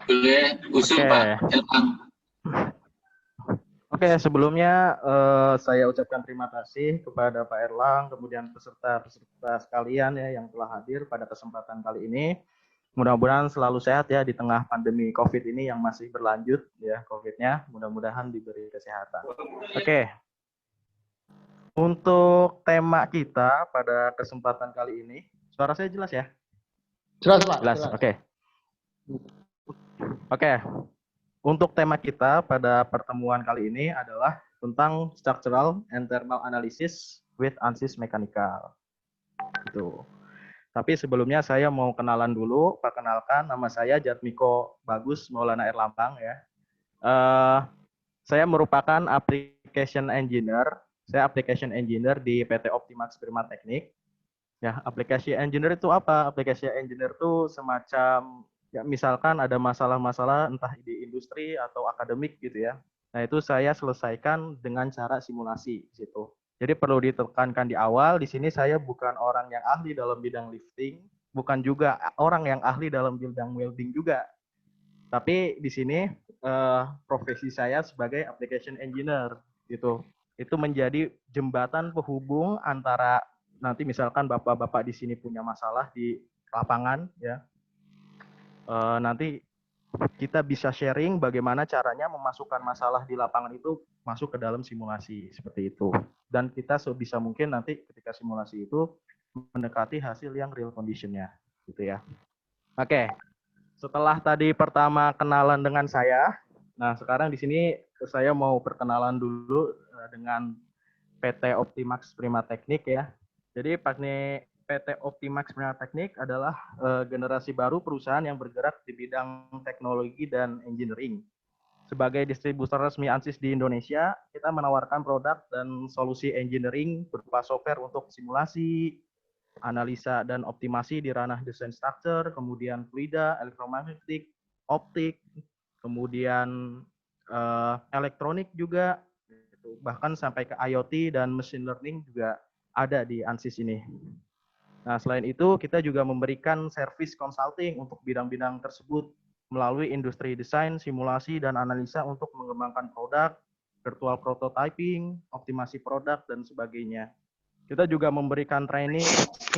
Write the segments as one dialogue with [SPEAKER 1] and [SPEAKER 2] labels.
[SPEAKER 1] Boleh usul
[SPEAKER 2] Oke,
[SPEAKER 1] Pak Elman.
[SPEAKER 2] oke. Sebelumnya saya ucapkan terima kasih kepada Pak Erlang, kemudian peserta-peserta sekalian ya yang telah hadir pada kesempatan kali ini. Mudah-mudahan selalu sehat ya di tengah pandemi COVID ini yang masih berlanjut ya COVID-nya. Mudah-mudahan diberi kesehatan. Oke, untuk tema kita pada kesempatan kali ini, suara saya jelas ya?
[SPEAKER 3] Jelas, Pak,
[SPEAKER 2] Jelas.
[SPEAKER 3] jelas.
[SPEAKER 2] Oke. Oke. Untuk tema kita pada pertemuan kali ini adalah tentang structural and thermal analysis with ANSYS Mechanical. Itu. Tapi sebelumnya saya mau kenalan dulu. Perkenalkan, nama saya Jatmiko Bagus Maulana Erlambang ya. Saya merupakan application engineer. Saya application engineer di PT Optimax Prima Teknik. Ya, application engineer itu apa? Application engineer itu semacam ya misalkan ada masalah-masalah entah di industri atau akademik gitu ya. Nah, itu saya selesaikan dengan cara simulasi gitu. Jadi perlu ditekankan di awal, di sini saya bukan orang yang ahli dalam bidang lifting, bukan juga orang yang ahli dalam bidang welding juga. Tapi di sini profesi saya sebagai application engineer gitu. Itu menjadi jembatan penghubung antara nanti misalkan bapak-bapak di sini punya masalah di lapangan ya. Nanti kita bisa sharing bagaimana caranya memasukkan masalah di lapangan itu masuk ke dalam simulasi seperti itu. Dan kita sebisa mungkin nanti ketika simulasi itu mendekati hasil yang real condition-nya gitu ya. Oke. Setelah tadi pertama kenalan dengan saya, nah sekarang di sini saya mau perkenalan dulu dengan PT Optimax Prima Teknik ya. Jadi PT Optimax Prima Teknik adalah generasi baru perusahaan yang bergerak di bidang teknologi dan engineering. Sebagai distributor resmi ANSYS di Indonesia, kita menawarkan produk dan solusi engineering berupa software untuk simulasi, analisa dan optimasi di ranah desain structure, kemudian fluida, elektromagnetik, optik, kemudian elektronik juga, bahkan sampai ke IoT dan machine learning juga ada di ANSYS ini. Nah, selain itu kita juga memberikan service consulting untuk bidang-bidang tersebut melalui industri desain, simulasi, dan analisa untuk mengembangkan produk, virtual prototyping, optimasi produk, dan sebagainya. Kita juga memberikan training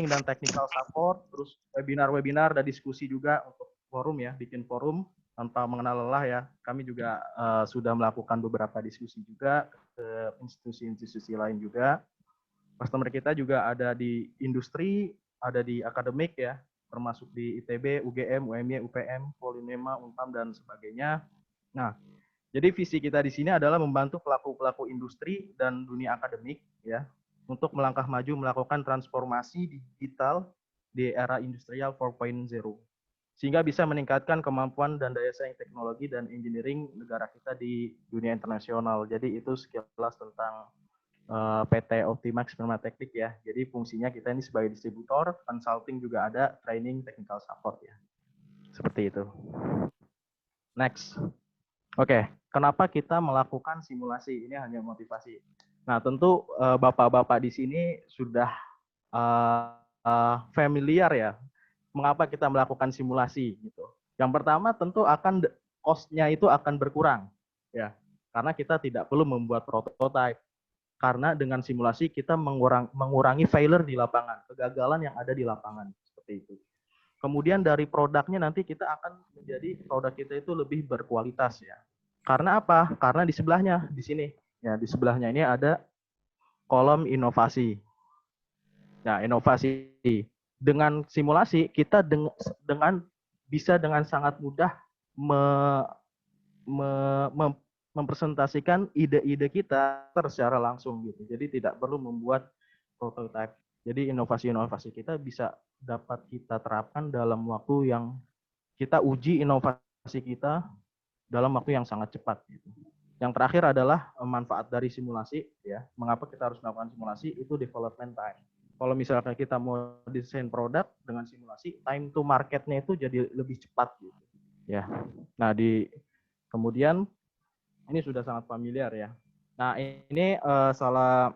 [SPEAKER 2] dan technical support, terus webinar-webinar dan diskusi juga untuk forum ya, bikin forum tanpa mengenal lelah ya. Kami juga sudah melakukan beberapa diskusi juga ke institusi-institusi lain juga. Customer kita juga ada di industri, ada di akademik ya, termasuk di ITB, UGM, UMY, UPM, Polinema, Unpam dan sebagainya. Nah, jadi visi kita di sini adalah membantu pelaku-pelaku industri dan dunia akademik ya untuk melangkah maju melakukan transformasi digital di era industrial 4.0 sehingga bisa meningkatkan kemampuan dan daya saing teknologi dan engineering negara kita di dunia internasional. Jadi itu sekilas tentang PT Optimax Prima Teknik ya. Jadi fungsinya kita ini sebagai distributor, consulting juga ada, training, technical support ya. Seperti itu. Next. Oke, kenapa kita melakukan simulasi? Ini hanya motivasi. Nah, tentu bapak-bapak di sini sudah familiar ya. Mengapa kita melakukan simulasi gitu? Yang pertama tentu akan cost-nya itu akan berkurang ya. Karena kita tidak perlu membuat prototype. Karena dengan simulasi kita mengurangi failure di lapangan, kegagalan yang ada di lapangan seperti itu. Kemudian dari produknya nanti kita akan menjadi produk kita itu lebih berkualitas ya. Karena apa? Karena di sebelahnya, di sini, ya di sebelahnya ini ada kolom inovasi. Nah, inovasi dengan simulasi kita dengan bisa dengan sangat mudah me, me, mem, mempresentasikan ide-ide kita secara langsung gitu. Jadi tidak perlu membuat prototype. Jadi inovasi-inovasi kita bisa dapat kita terapkan dalam waktu yang kita uji inovasi kita dalam waktu yang sangat cepat. Gitu. Yang terakhir adalah manfaat dari simulasi. Ya, mengapa kita harus melakukan simulasi? Itu development time. Kalau misalkan kita mau desain produk dengan simulasi, time to marketnya itu jadi lebih cepat. Gitu. Ya, nah kemudian ini sudah sangat familiar ya. Nah ini salah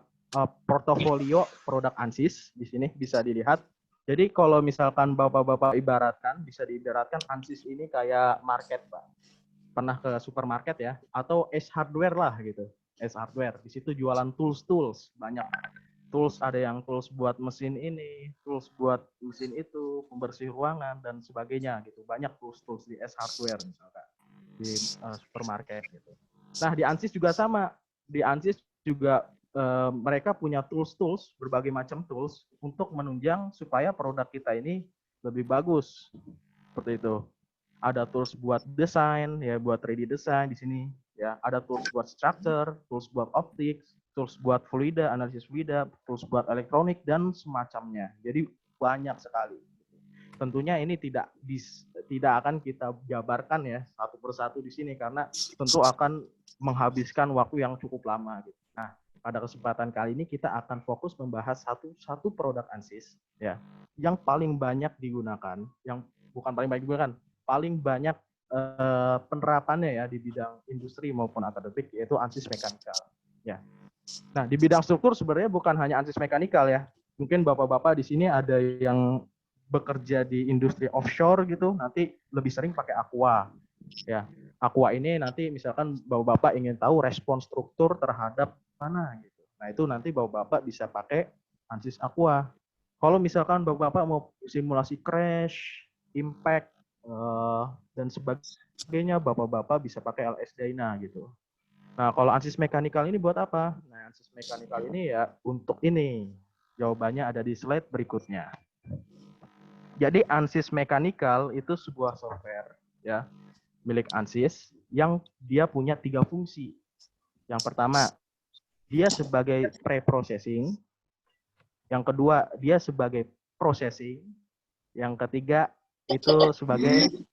[SPEAKER 2] portofolio produk ANSYS di sini bisa dilihat. Jadi kalau misalkan bapak-bapak ibaratkan, bisa diibaratkan ANSYS ini kayak market, Pak. Pernah ke supermarket ya, atau Ace Hardware lah gitu. Ace Hardware, di situ jualan tools banyak. Tools, ada yang tools buat mesin ini, tools buat mesin itu, pembersih ruangan dan sebagainya gitu. Banyak tools di Ace Hardware misalkan di supermarket gitu. Nah, di ANSYS juga sama. Di ANSYS juga mereka punya tools, berbagai macam tools untuk menunjang supaya produk kita ini lebih bagus. Seperti itu. Ada tools buat desain, ya buat 3D design di sini. Ya, ada tools buat structure, tools buat optics, tools buat fluida, analisis fluida, tools buat elektronik dan semacamnya. Jadi banyak sekali. Tentunya ini tidak akan kita jabarkan ya satu persatu di sini karena tentu akan menghabiskan waktu yang cukup lama gitu. Nah, pada kesempatan kali ini kita akan fokus membahas satu produk ANSYS ya yang paling banyak digunakan, yang bukan paling banyak digunakan, paling banyak penerapannya ya di bidang industri maupun akademik, yaitu ANSYS Mechanical ya. Nah, di bidang struktur sebenarnya bukan hanya ANSYS Mechanical ya. Mungkin bapak-bapak di sini ada yang bekerja di industri offshore gitu, nanti lebih sering pakai Aqua. Ya, Aqua ini nanti misalkan bapak-bapak ingin tahu respons struktur terhadap mana gitu. Nah, itu nanti bapak-bapak bisa pakai ANSYS Aqua. Kalau misalkan bapak-bapak mau simulasi crash, impact, dan sebagainya, bapak-bapak bisa pakai LS Dyna gitu. Nah, kalau ANSYS Mechanical ini buat apa? Nah, ANSYS Mechanical ini ya untuk ini. Jawabannya ada di slide berikutnya. Jadi ANSYS Mechanical itu sebuah software ya milik ANSYS yang dia punya 3 fungsi. Yang pertama, dia sebagai pre-processing. Yang kedua, dia sebagai processing. Yang ketiga, itu sebagai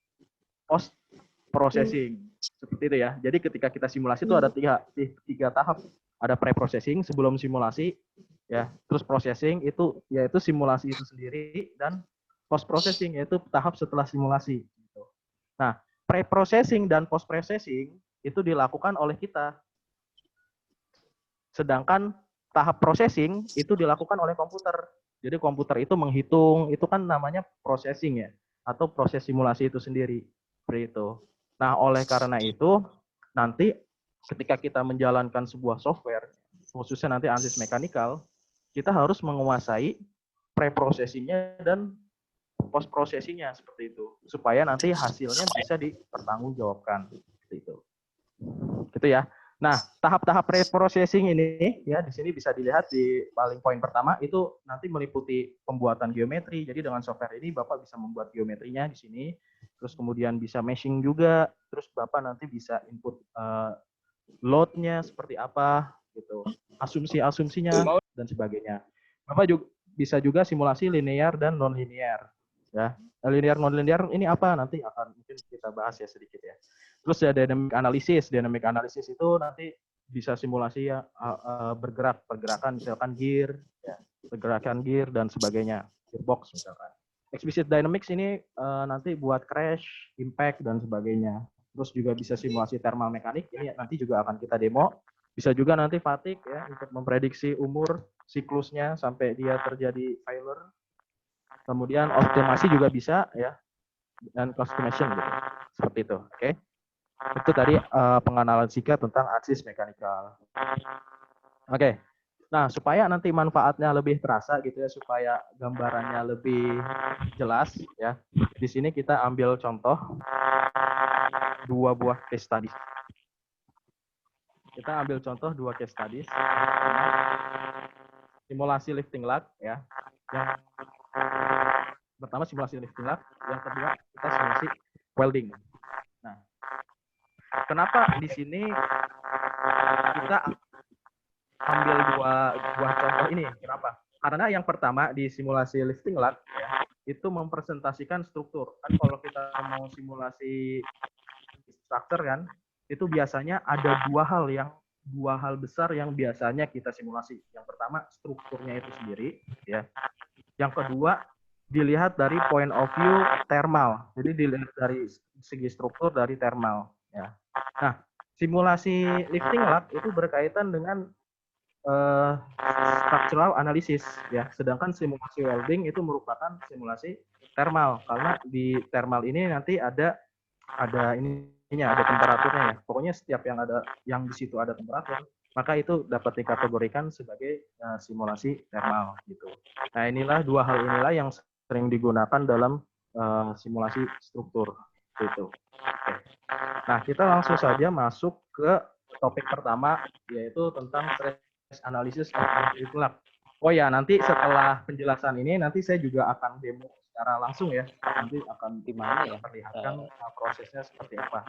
[SPEAKER 2] post-processing. Seperti itu ya. Jadi ketika kita simulasi itu ada tiga tahap. Ada pre-processing sebelum simulasi, ya. Terus processing itu yaitu simulasi itu sendiri, dan post-processing yaitu tahap setelah simulasi. Nah, pre-processing dan post-processing itu dilakukan oleh kita. Sedangkan tahap processing itu dilakukan oleh komputer. Jadi komputer itu menghitung, itu kan namanya processing ya, atau proses simulasi itu sendiri. Seperti itu. Nah, oleh karena itu, nanti ketika kita menjalankan sebuah software, khususnya nanti ANSYS Mechanical, kita harus menguasai pre-processingnya dan post-processingnya seperti itu, supaya nanti hasilnya bisa dipertanggungjawabkan. Seperti itu. Gitu ya. Nah, tahap-tahap pre-processing ini ya di sini bisa dilihat di paling poin pertama itu nanti meliputi pembuatan geometri. Jadi dengan software ini Bapak bisa membuat geometrinya di sini, terus kemudian bisa meshing juga, terus Bapak nanti bisa input load-nya seperti apa gitu, asumsi-asumsinya dan sebagainya. Bapak juga bisa juga simulasi linear dan non-linear ya. Linear non-linear ini apa nanti akan mungkin kita bahas ya sedikit ya. Terus ya dynamic analysis itu nanti bisa simulasi ya pergerakan misalkan gear ya, pergerakan gear dan sebagainya, gearbox misalkan. Explicit dynamics ini nanti buat crash, impact dan sebagainya. Terus juga bisa simulasi thermal mekanik, ini nanti juga akan kita demo. Bisa juga nanti fatigue ya untuk memprediksi umur siklusnya sampai dia terjadi failure. Kemudian optimasi juga bisa ya, dan customization gitu. Seperti itu, oke. Okay? Itu tadi pengenalan singkat tentang ANSYS Mechanical. Oke. Okay. Nah, supaya nanti manfaatnya lebih terasa gitu ya, supaya gambarannya lebih jelas ya. Di sini kita ambil contoh 2 buah case study. Kita ambil contoh 2 case study. Simulasi lifting lug ya. Yang pertama simulasi lifting lug, yang kedua kita simulasi welding. Nah, kenapa di sini kita ambil dua contoh ini? Kenapa? Karena yang pertama di simulasi lifting lug ya, itu mempresentasikan struktur. Kan kalau kita mau simulasi struktur kan, itu biasanya ada dua hal besar yang biasanya kita simulasi. Yang pertama strukturnya itu sendiri ya. Yang kedua dilihat dari point of view thermal. Jadi dilihat dari segi struktur dari thermal ya. Nah, simulasi lifting lug itu berkaitan dengan eh, structural analysis ya. Sedangkan simulasi welding itu merupakan simulasi thermal karena di thermal ini nanti ada ininya, ada temperaturnya ya. Pokoknya setiap yang di situ ada temperatur, maka itu dapat dikategorikan sebagai simulasi thermal gitu. Nah, inilah dua hal inilah yang sering digunakan dalam simulasi struktur gitu. Oke. Nah, kita langsung saja masuk ke topik pertama, yaitu tentang stress analysis of lifting lag. Oh ya, nanti setelah penjelasan ini, nanti saya juga akan demo secara langsung ya. Nanti akan perlihatkan prosesnya seperti apa.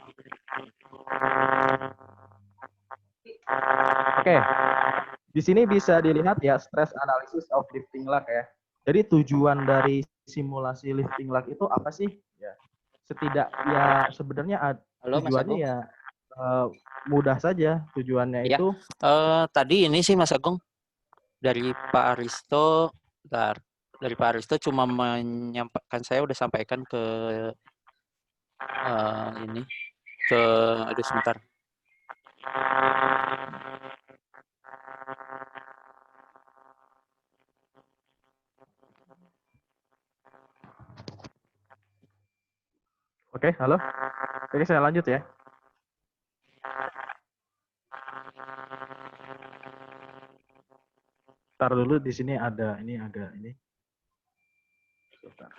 [SPEAKER 2] Oke, di sini bisa dilihat ya stress analysis of lifting lag ya. Jadi tujuan dari simulasi lifting lag itu apa sih? Ya, ya sebenarnya tujuannya ya mudah saja tujuannya
[SPEAKER 1] ya.
[SPEAKER 2] itu.
[SPEAKER 1] Tadi ini sih Mas Agung dari Pak Aristo, dari Pak Aristo cuma menyampaikan, saya udah sampaikan ke ini ke aduh sebentar.
[SPEAKER 2] Oke, halo. Oke, saya lanjut ya. Ntar dulu di sini ada ini. Sebentar.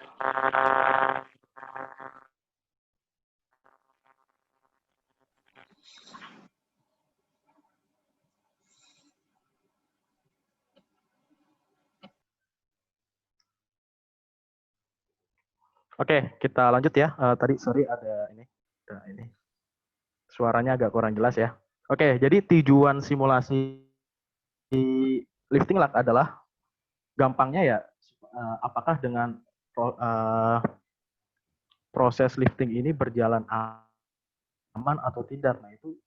[SPEAKER 2] Oke, kita lanjut ya. Tadi sorry ada ini. Suaranya agak kurang jelas ya. Oke, jadi tujuan simulasi lifting lag adalah gampangnya ya apakah dengan proses lifting ini berjalan aman atau tidak. Nah, itu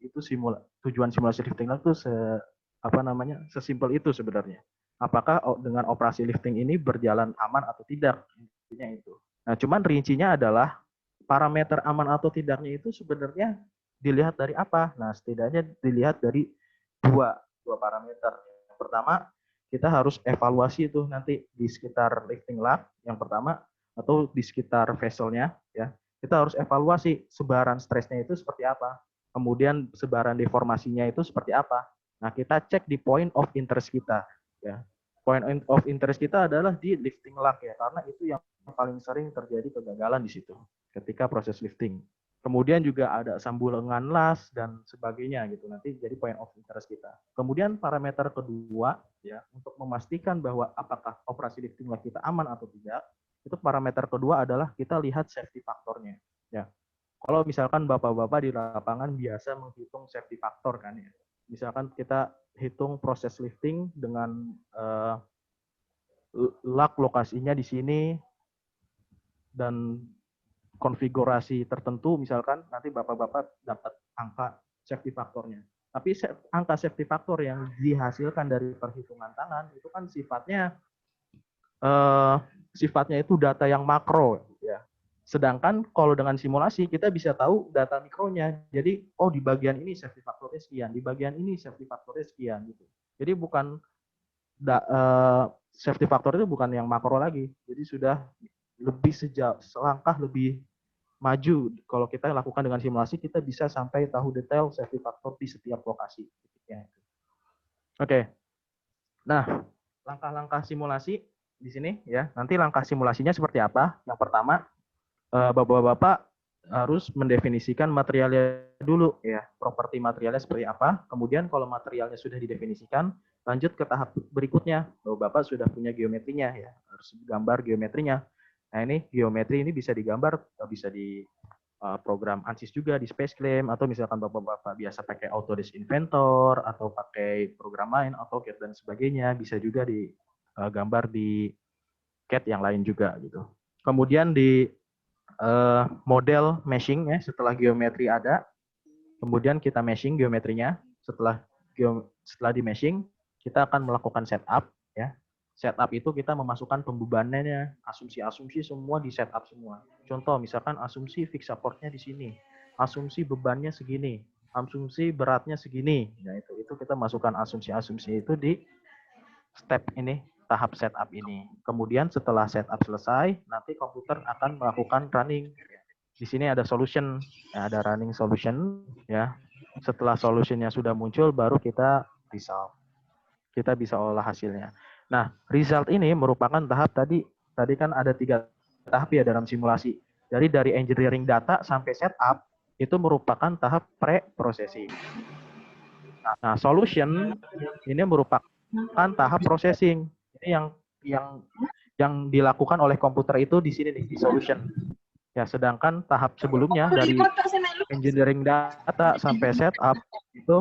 [SPEAKER 2] tujuan simulasi lifting lag itu sesimpel itu sebenarnya. Apakah dengan operasi lifting ini berjalan aman atau tidak? Intinya itu. Nah, cuman rincinya adalah parameter aman atau tidaknya itu sebenarnya dilihat dari apa? Nah, setidaknya dilihat dari dua parameter. Yang pertama, kita harus evaluasi itu nanti di sekitar lifting lag yang pertama atau di sekitar vesselnya ya. Kita harus evaluasi sebaran stresnya itu seperti apa. Kemudian sebaran deformasinya itu seperti apa. Nah, kita cek di point of interest kita ya. Point of interest kita adalah di lifting lag ya, karena itu yang paling sering terjadi kegagalan di situ ketika proses lifting. Kemudian juga ada sambulengan las dan sebagainya gitu. Nanti jadi point of interest kita. Kemudian parameter kedua ya untuk memastikan bahwa apakah operasi lifting lag kita aman atau tidak, itu parameter kedua adalah kita lihat safety faktornya. Ya. Kalau misalkan bapak-bapak di lapangan biasa menghitung safety faktor kan ya. Misalkan kita hitung proses lifting dengan lag lokasinya di sini dan konfigurasi tertentu, misalkan nanti bapak-bapak dapat angka safety faktornya. Tapi angka safety faktor yang dihasilkan dari perhitungan tangan itu kan sifatnya itu data yang makro ya. Sedangkan kalau dengan simulasi kita bisa tahu data mikronya. Jadi di bagian ini safety faktornya sekian, di bagian ini safety faktornya sekian gitu. Jadi bukan safety faktor itu bukan yang makro lagi. Jadi sudah lebih selangkah lebih maju. Kalau kita lakukan dengan simulasi, kita bisa sampai tahu detail safety factor di setiap lokasi. Oke. Nah, langkah-langkah simulasi di sini ya. Nanti langkah simulasinya seperti apa? Yang pertama, bapak-bapak harus mendefinisikan materialnya dulu ya. Properti materialnya seperti apa. Kemudian kalau materialnya sudah didefinisikan, lanjut ke tahap berikutnya. Bapak sudah punya geometrinya ya. Harus gambar geometrinya. Nah, ini geometri ini bisa digambar, bisa di program ANSYS juga di SpaceClaim, atau misalkan bapak-bapak biasa pakai Autodesk Inventor atau pakai program lain, AutoCAD dan sebagainya, bisa juga digambar di CAD yang lain juga gitu. Kemudian di model meshing ya, setelah geometri ada, kemudian kita meshing geometrinya. Setelah di meshing, kita akan melakukan setup ya. Setup itu kita memasukkan pembebanannya, asumsi-asumsi semua di setup semua. Contoh misalkan asumsi fix supportnya di sini, asumsi bebannya segini. asumsi beratnya segini. Ya itu kita masukkan asumsi-asumsi itu di step ini, tahap setup ini. Kemudian setelah setup selesai, nanti komputer akan melakukan running. Di sini ada solution, ya, ada running solution, ya. Setelah solutionnya sudah muncul, baru kita result. Kita bisa olah hasilnya. Nah, result ini merupakan tahap tadi kan ada 3 tahap ya dalam simulasi. Jadi dari engineering data sampai setup itu merupakan tahap pre-processing. Nah, solution ini merupakan tahap processing. Ini yang dilakukan oleh komputer itu di sini nih, di solution. Ya, sedangkan tahap sebelumnya dari engineering data sampai setup itu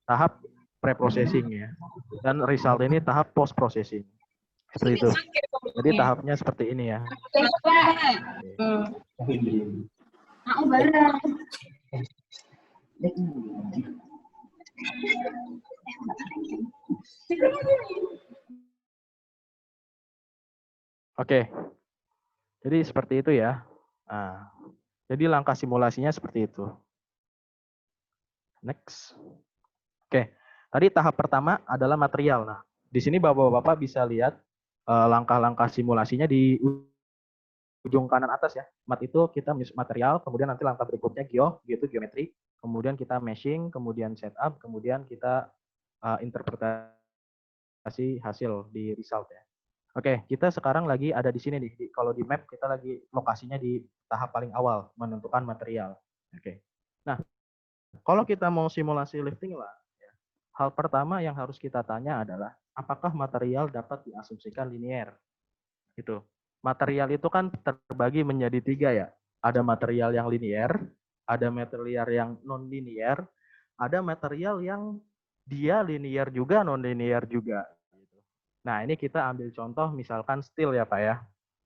[SPEAKER 2] tahap pre-processing ya. Dan result ini tahap post-processing. Seperti itu. Jadi tahapnya seperti ini ya. Oke. Jadi seperti itu ya. Nah, jadi langkah simulasinya seperti itu. Next. Oke. Tadi tahap pertama adalah material. Nah, di sini Bapak-bapak bisa lihat langkah-langkah simulasinya di ujung kanan atas ya. Mat itu kita material, kemudian nanti langkah berikutnya gitu geometri, kemudian kita meshing, kemudian setup, kemudian kita interpretasi hasil di result ya. Oke, kita sekarang lagi ada di sini nih. Kalau di map kita lagi lokasinya di tahap paling awal, menentukan material. Oke. Nah, kalau kita mau simulasi lifting lah, hal pertama yang harus kita tanya adalah apakah material dapat diasumsikan linear? Gitu. Material itu kan terbagi menjadi 3 ya. Ada material yang linear, ada material yang non linear, ada material yang dia linear juga, non linear juga. Nah, ini kita ambil contoh misalkan steel ya, Pak ya.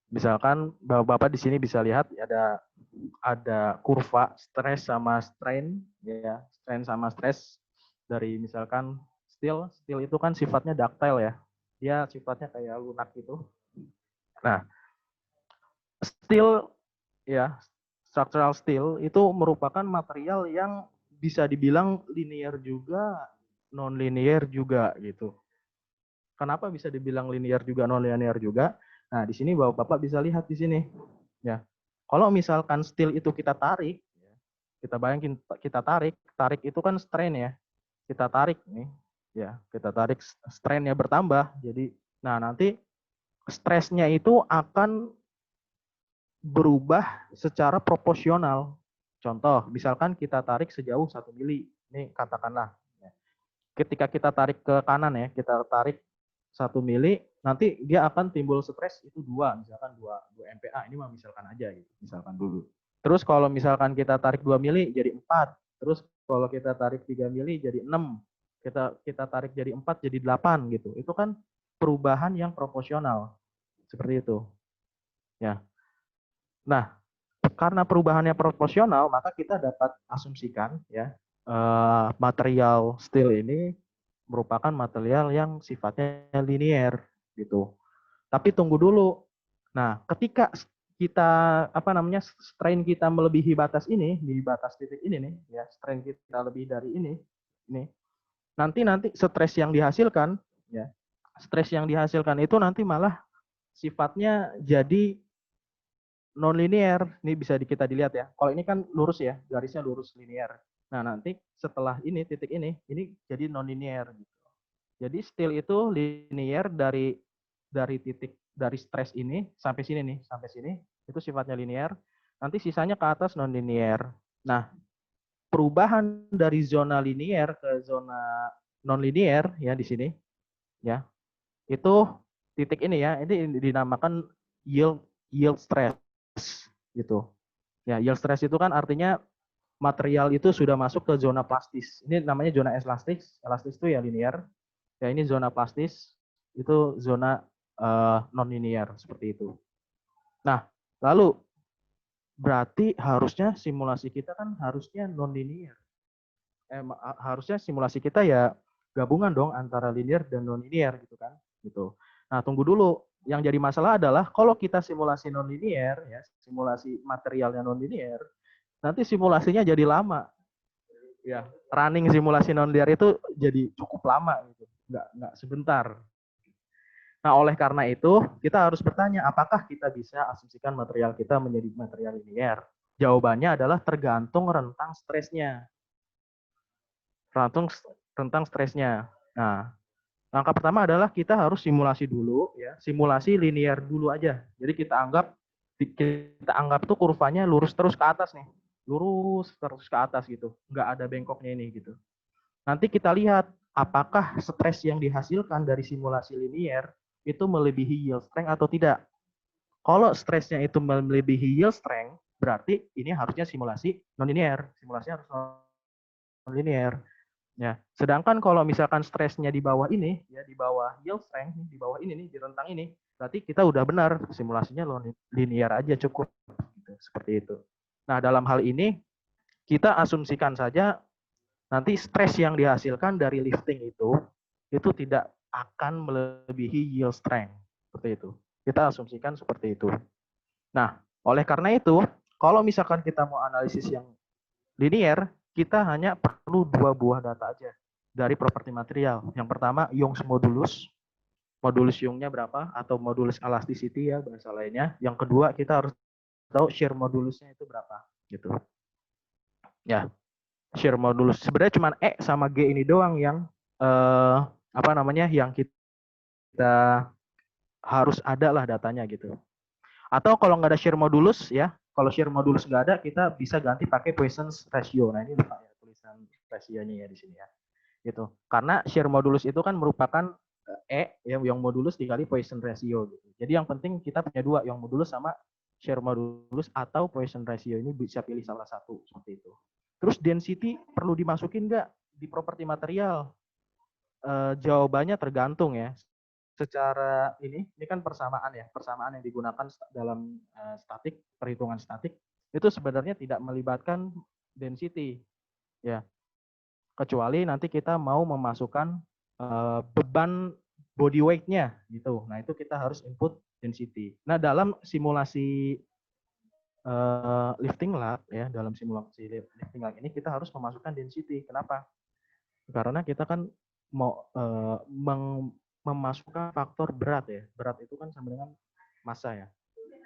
[SPEAKER 2] Misalkan Bapak di sini bisa lihat ada kurva stress sama strain ya, strain sama stress dari misalkan steel. Steel itu kan sifatnya ductile ya. Dia sifatnya kayak lunak gitu. Nah, steel ya, structural steel itu merupakan material yang bisa dibilang linear juga, non linear juga gitu. Kenapa bisa dibilang linear juga, non linear juga? Nah, di sini Bapak bisa lihat di sini. Ya. Kalau misalkan steel itu kita tarik, kita bayangin kita tarik itu kan strain ya. Kita tarik nih, ya, kita tarik strainnya bertambah. Jadi, nah nanti stresnya itu akan berubah secara proporsional. Contoh, misalkan kita tarik sejauh 1 mili. Ini katakanlah. Ketika kita tarik ke kanan ya, kita tarik 1 mili, nanti dia akan timbul stres itu 2, misalkan 2 MPa. Ini mah misalkan aja gitu, misalkan dulu. Terus kalau misalkan kita tarik 2 mili jadi 4. Terus kalau kita tarik 3 mili jadi 6. Kita tarik jadi 4 jadi 8 gitu. Itu kan perubahan yang proporsional. Seperti itu. Ya. Nah, karena perubahannya proporsional, maka kita dapat asumsikan ya material steel ini merupakan material yang sifatnya linear gitu. Tapi tunggu dulu. Nah, ketika kita strain kita melebihi batas ini di batas titik ini nih ya, strain kita lebih dari ini nanti stres yang dihasilkan ya, stres yang dihasilkan itu nanti malah sifatnya jadi non linear. Ini bisa kita dilihat ya. Kalau ini kan lurus ya, garisnya lurus linear. Nah, nanti setelah ini titik ini jadi non linear gitu. Jadi steel itu linear dari titik dari stres ini sampai sini nih, sampai sini itu sifatnya linear. Nanti sisanya ke atas non linear. Nah, perubahan dari zona linear ke zona non linear ya di sini ya. Itu titik ini ya, ini dinamakan yield stress gitu. Ya, yield stress itu kan artinya material itu sudah masuk ke zona plastis. Ini namanya zona elastis. Elastis itu ya linear. Ya, ini zona plastis, itu zona non linear seperti itu. Nah, lalu berarti harusnya simulasi kita kan harusnya non linear. Harusnya simulasi kita ya gabungan dong antara linear dan non linear gitu kan. Gitu. Nah, tunggu dulu. Yang jadi masalah adalah kalau kita simulasi non linear ya, simulasi materialnya non linear, nanti simulasinya jadi lama. ya running simulasi nonlinear itu jadi cukup lama gitu, nggak sebentar. Nah, oleh karena itu kita harus bertanya apakah kita bisa asumsikan material kita menjadi material linear. Jawabannya adalah tergantung rentang stresnya. Rentang stresnya. Nah, langkah pertama adalah kita harus simulasi dulu, ya, simulasi linear dulu aja. Jadi kita anggap tuh kurvanya lurus terus ke atas nih, lurus terus ke atas gitu, nggak ada bengkoknya ini gitu. Nanti kita lihat apakah stres yang dihasilkan dari simulasi linear itu melebihi yield strength atau tidak. Kalau stresnya itu melebihi yield strength, berarti ini harusnya simulasi non-linear. Simulasinya harus non-linear. Ya, sedangkan kalau misalkan stresnya di bawah ini, ya di bawah yield strength, di bawah ini nih, di rentang ini, berarti kita udah benar simulasinya linear aja cukup, gitu, seperti itu. Nah, dalam hal ini kita asumsikan saja nanti stres yang dihasilkan dari lifting itu tidak akan melebihi yield strength, seperti itu. Kita asumsikan seperti itu. Nah, oleh karena itu, kalau misalkan kita mau analisis yang linear, kita hanya perlu 2 buah data aja dari properti material. Yang pertama, Young's modulus. Modulus Youngnya berapa? Atau modulus elasticity ya bahasa lainnya. Yang kedua, kita harus tahu shear modulusnya itu berapa. Gitu. Ya, shear modulus. Sebenarnya cuma E sama G ini doang yang yang kita harus ada lah datanya gitu. Atau kalau nggak ada shear modulus ya, kalau shear modulus nggak ada, kita bisa ganti pakai Poisson's ratio. Nah ini lupa ya tulisan rasionya ya di sini ya. Gitu. Karena shear modulus itu kan merupakan yang modulus dikali Poisson ratio gitu. Jadi yang penting kita punya dua, yang modulus sama shear modulus atau Poisson ratio, ini bisa pilih salah satu seperti itu. Terus density perlu dimasukin nggak di properti material? Jawabannya tergantung ya. Secara ini kan persamaan ya, persamaan yang digunakan dalam statik, perhitungan statik itu sebenarnya tidak melibatkan density ya, kecuali nanti kita mau memasukkan beban body weight-nya gitu. Nah, itu kita harus input density. Nah, dalam simulasi lifting lab ya, dalam simulasi lifting lab ini kita harus memasukkan density. Kenapa? Karena kita kan mau memasukkan faktor berat ya. Berat itu kan sama dengan massa ya.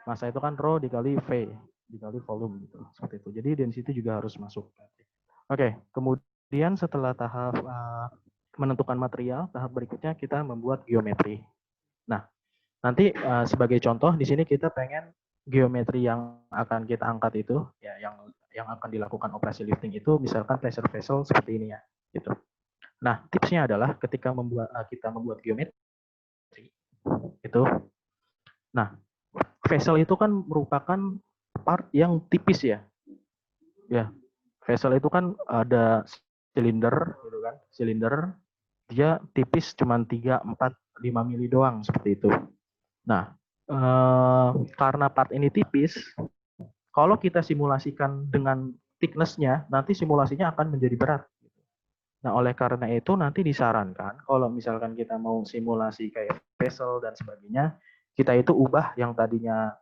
[SPEAKER 2] Massa itu kan rho dikali V dikali volume gitu. Seperti itu. Jadi density juga harus masuk. Oke, kemudian setelah tahap menentukan material, tahap berikutnya kita membuat geometri. Nah, nanti sebagai contoh di sini kita pengen geometri yang akan kita angkat itu ya, yang akan dilakukan operasi lifting itu misalkan pressure vessel seperti ini ya, gitu. Nah, tipsnya adalah ketika kita membuat geometri itu, nah vessel itu kan merupakan part yang tipis ya. Ya, vessel itu kan ada silinder gitu kan. Silinder dia tipis cuma 3, 4, 5 mili doang seperti itu. Nah, karena part ini tipis, kalau kita simulasikan dengan thickness-nya, nanti simulasinya akan menjadi berat. Nah, oleh karena itu nanti disarankan kalau misalkan kita mau simulasi kayak vessel dan sebagainya, kita itu ubah yang tadinya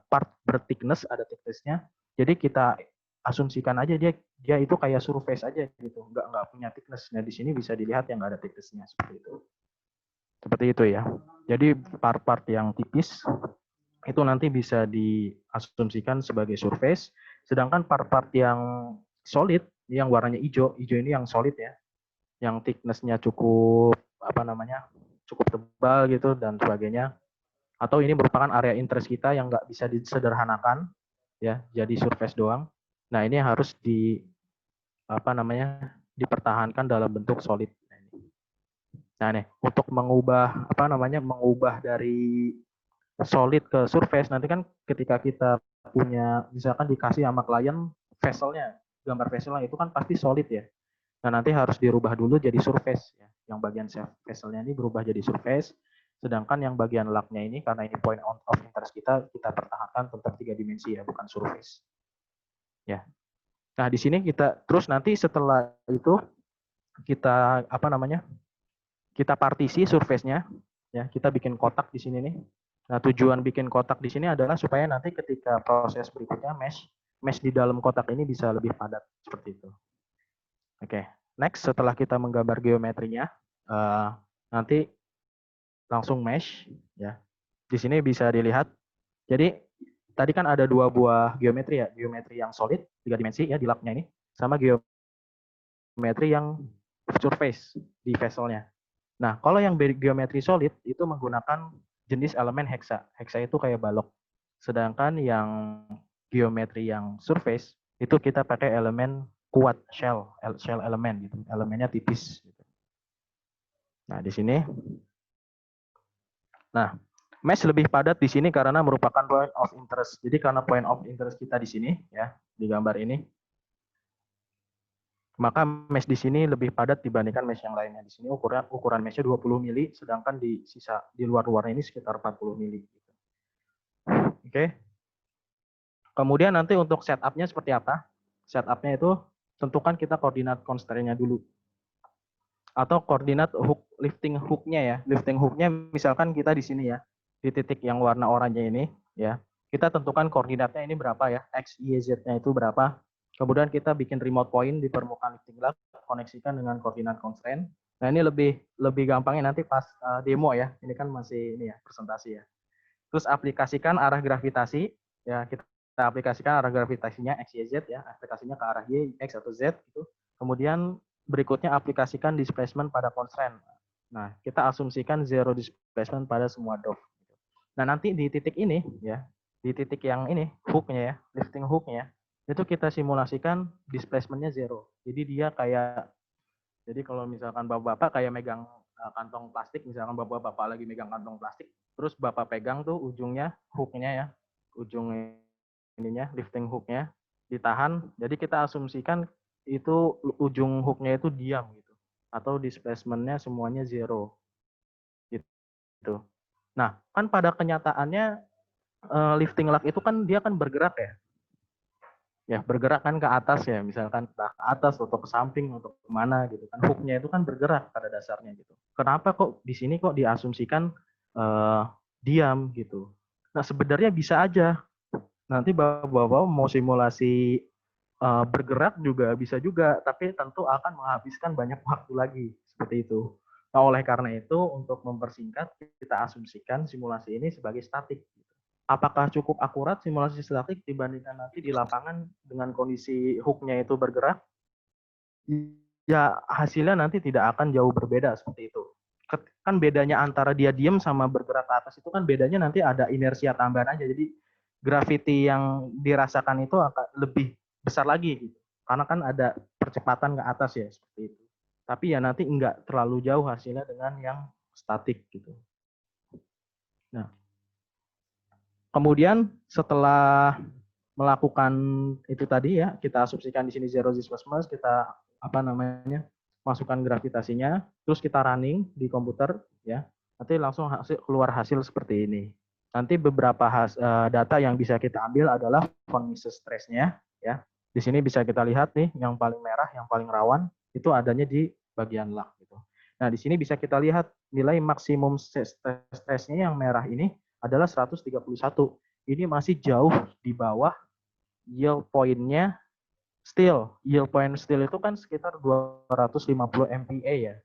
[SPEAKER 2] part berthickness, ada thickness-nya, jadi kita asumsikan aja dia itu kayak surface aja gitu, nggak punya thickness. Nah, di sini bisa dilihat yang nggak ada thickness-nya seperti itu. Seperti itu ya. Jadi part-part yang tipis itu nanti bisa diasumsikan sebagai surface, sedangkan part-part yang solid, yang warnanya hijau ini yang solid ya, yang thickness-nya cukup cukup tebal gitu dan sebagainya, atau ini merupakan area interest kita yang nggak bisa disederhanakan ya, jadi surface doang. Nah, ini harus dipertahankan dalam bentuk solid. Nah, nih untuk mengubah mengubah dari solid ke surface, nanti kan ketika kita punya misalkan dikasih sama klien vesselnya, gambar vesselnya itu kan pasti solid ya. Nah, nanti harus dirubah dulu jadi surface ya. Yang bagian vesselnya ini berubah jadi surface, sedangkan yang bagian lugnya ini karena ini point of interest kita pertahankan tetap 3 dimensi ya, bukan surface. Ya. Nah, di sini kita terus nanti setelah itu kita kita partisi surface-nya ya, kita bikin kotak di sini nih. Nah, tujuan bikin kotak di sini adalah supaya nanti ketika proses berikutnya mesh di dalam kotak ini bisa lebih padat seperti itu. Oke, next setelah kita menggambar geometrinya, nanti langsung mesh ya. Di sini bisa dilihat. Jadi tadi kan ada dua buah geometri ya, geometri yang solid 3 dimensi ya di labnya ini, sama geometri yang surface di vesselnya. Nah, kalau yang geometri solid itu menggunakan jenis elemen hexa. Hexa itu kayak balok. Sedangkan yang geometri yang surface itu kita pakai elemen kuat, shell elemen gitu. Elemennya tipis gitu. Nah, di sini. Nah, mesh lebih padat di sini karena merupakan point of interest. Jadi karena point of interest kita di sini ya, di gambar ini, maka mesh di sini lebih padat dibandingkan mesh yang lainnya. Di sini ukuran meshnya 20 mili, sedangkan di sisa di luar ini sekitar 40 mili. Oke. Kemudian nanti untuk setupnya seperti apa? Setupnya itu tentukan kita koordinat constraint-nya dulu. Atau koordinat lifting hook-nya ya. Lifting hook-nya misalkan kita di sini ya, di titik yang warna oranye ini ya. Kita tentukan koordinatnya ini berapa ya, X, Y, Z-nya itu berapa. Kemudian kita bikin remote point di permukaan lifting lug, koneksikan dengan koordinat constraint. Nah, ini lebih gampangnya nanti pas demo ya. Ini kan masih ini ya, presentasi ya. Terus aplikasikan arah gravitasi ya, kita aplikasikan arah gravitasinya X, Y, Z ya, aplikasinya ke arah Y, X atau Z gitu. Kemudian berikutnya aplikasikan displacement pada constraint. Nah, kita asumsikan zero displacement pada semua dot. Nah, nanti di titik ini ya, di titik yang ini hooknya ya, lifting hooknya, itu kita simulasikan displacement-nya zero. Jadi dia kayak, jadi kalau misalkan bapak-bapak kayak megang kantong plastik, misalkan bapak-bapak lagi megang kantong plastik, terus bapak pegang tuh ujungnya, hooknya ya, ujung ininya, lifting hooknya, ditahan. Jadi kita asumsikan itu ujung hooknya itu diam gitu, atau displacement-nya semuanya zero gitu. Nah, kan pada kenyataannya lifting lug itu kan dia kan bergerak ya. Ya, bergerak kan ke atas ya, misalkan ke atas atau ke samping atau kemana gitu kan. Hooknya itu kan bergerak pada dasarnya gitu. Kenapa kok di sini kok diasumsikan diam gitu. Nah, sebenarnya bisa aja. Nanti bapak-bapak mau simulasi bergerak juga bisa juga, tapi tentu akan menghabiskan banyak waktu lagi seperti itu. Nah, oleh karena itu untuk mempersingkat kita asumsikan simulasi ini sebagai statik. Apakah cukup akurat simulasi statik dibandingkan nanti di lapangan dengan kondisi hooknya itu bergerak? Ya hasilnya nanti tidak akan jauh berbeda seperti itu. Kan bedanya antara dia diem sama bergerak ke atas itu kan bedanya nanti ada inersia tambahan aja. Jadi gravity yang dirasakan itu akan lebih besar lagi gitu. Karena kan ada percepatan ke atas ya seperti itu. Tapi ya nanti enggak terlalu jauh hasilnya dengan yang statik gitu. Nah, kemudian setelah melakukan itu tadi ya, kita asumsikan di sini zero displacement, kita apa namanya masukkan gravitasinya, terus kita running di komputer ya, nanti langsung keluar hasil seperti ini. Nanti beberapa data yang bisa kita ambil adalah von Mises stress-nya ya. Di sini bisa kita lihat nih yang paling merah, yang paling rawan itu adanya di bagian lug gitu. Nah, di sini bisa kita lihat nilai maksimum stress-nya yang merah ini adalah 131. Ini masih jauh di bawah yield point-nya steel. Yield point steel itu kan sekitar 250 MPa ya.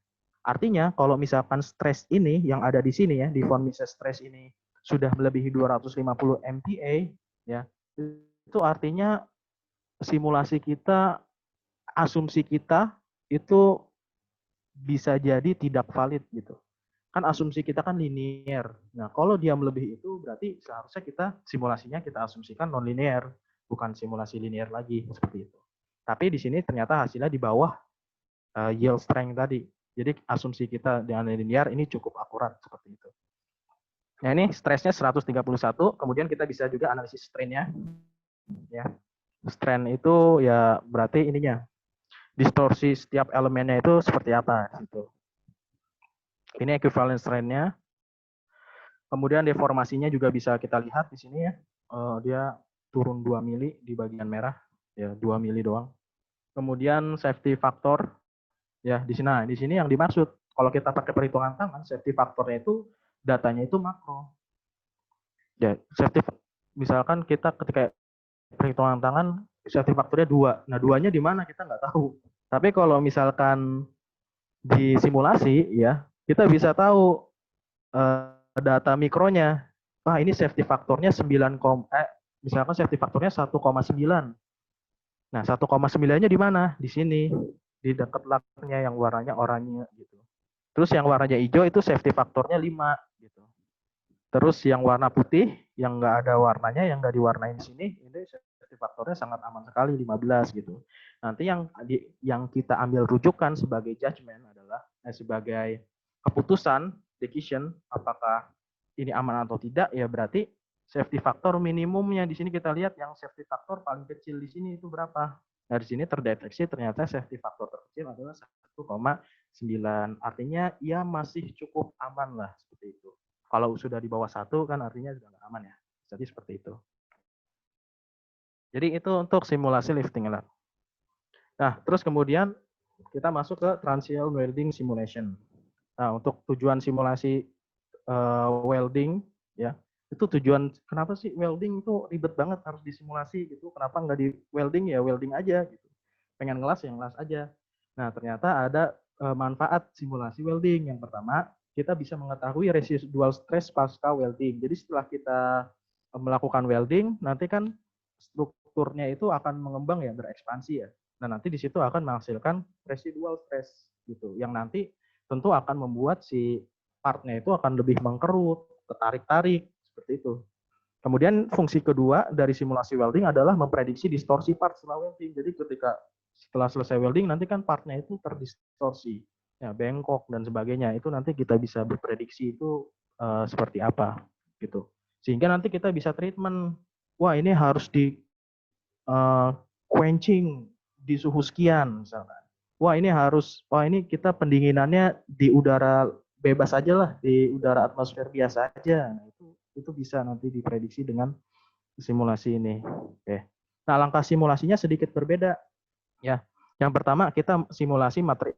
[SPEAKER 2] Artinya kalau misalkan stres ini yang ada di sini ya, di von Mises stress ini sudah melebihi 250 MPa ya, itu artinya simulasi kita, asumsi kita itu bisa jadi tidak valid gitu. Kan asumsi kita kan linear. Nah, kalau dia melebihi itu berarti seharusnya kita simulasinya kita asumsikan non linear, bukan simulasi linear lagi seperti itu. Tapi di sini ternyata hasilnya di bawah yield strength tadi. Jadi asumsi kita dengan linear ini cukup akurat seperti itu. Nah, ini stresnya 131, kemudian kita bisa juga analisis strain-nya. Ya. Strain itu ya berarti ininya distorsi setiap elemennya itu seperti apa gitu. Ini equivalent strain-nya. Kemudian deformasinya juga bisa kita lihat di sini ya. Dia turun 2 mili di bagian merah, ya 2 mili doang. Kemudian safety factor, ya di sini. Nah, di sini yang dimaksud kalau kita pakai perhitungan tangan, safety factornya itu datanya itu makro. Ya, safety misalkan kita ketika perhitungan tangan safety factornya 2. Nah, 2-nya di mana kita nggak tahu. Tapi kalau misalkan di simulasi ya, kita bisa tahu data mikronya. Wah, ini safety faktornya misalkan safety faktornya 1,9. Nah, 1,9-nya di mana? Di sini, di dekat laknya yang warnanya oranye gitu. Terus yang warnanya hijau itu safety faktornya 5 gitu. Terus yang warna putih, yang nggak ada warnanya, yang nggak diwarnain di sini, ini safety faktornya sangat aman sekali 15 gitu. Nanti yang kita ambil rujukan sebagai judgment adalah sebagai keputusan decision apakah ini aman atau tidak, ya berarti safety factor minimumnya di sini kita lihat yang safety factor paling kecil di sini itu berapa. Nah, di sini terdeteksi ternyata safety factor terkecil adalah 1,9. Artinya ya masih cukup aman lah seperti itu. Kalau sudah di bawah 1 kan artinya sudah nggak aman ya. Jadi seperti itu. Jadi itu untuk simulasi lifting alert. Nah, terus kemudian kita masuk ke transient welding simulation. Nah, untuk tujuan simulasi welding ya, itu tujuan kenapa sih welding itu ribet banget harus disimulasi gitu. Kenapa nggak di welding ya welding aja gitu. Pengen ngelas ya ngelas aja. Nah, ternyata ada manfaat simulasi welding. Yang pertama, kita bisa mengetahui residual stress pasca welding. Jadi setelah kita melakukan welding, nanti kan strukturnya itu akan mengembang ya, berekspansi ya. Nah, nanti di situ akan menghasilkan residual stress gitu. Yang nanti tentu akan membuat si partnya itu akan lebih mengkerut, ketarik-tarik, seperti itu. Kemudian fungsi kedua dari simulasi welding adalah memprediksi distorsi part setelah welding. Jadi ketika setelah selesai welding nanti kan partnya itu terdistorsi, ya bengkok dan sebagainya. Itu nanti kita bisa berprediksi itu seperti apa gitu. Sehingga nanti kita bisa treatment. Wah, ini harus di quenching di suhu sekian misalkan. Wah, ini kita pendinginannya di udara bebas aja lah, di udara atmosfer biasa aja. Nah, itu bisa nanti diprediksi dengan simulasi ini. Oke. Nah, langkah simulasinya sedikit berbeda ya. Yang pertama kita simulasi materi.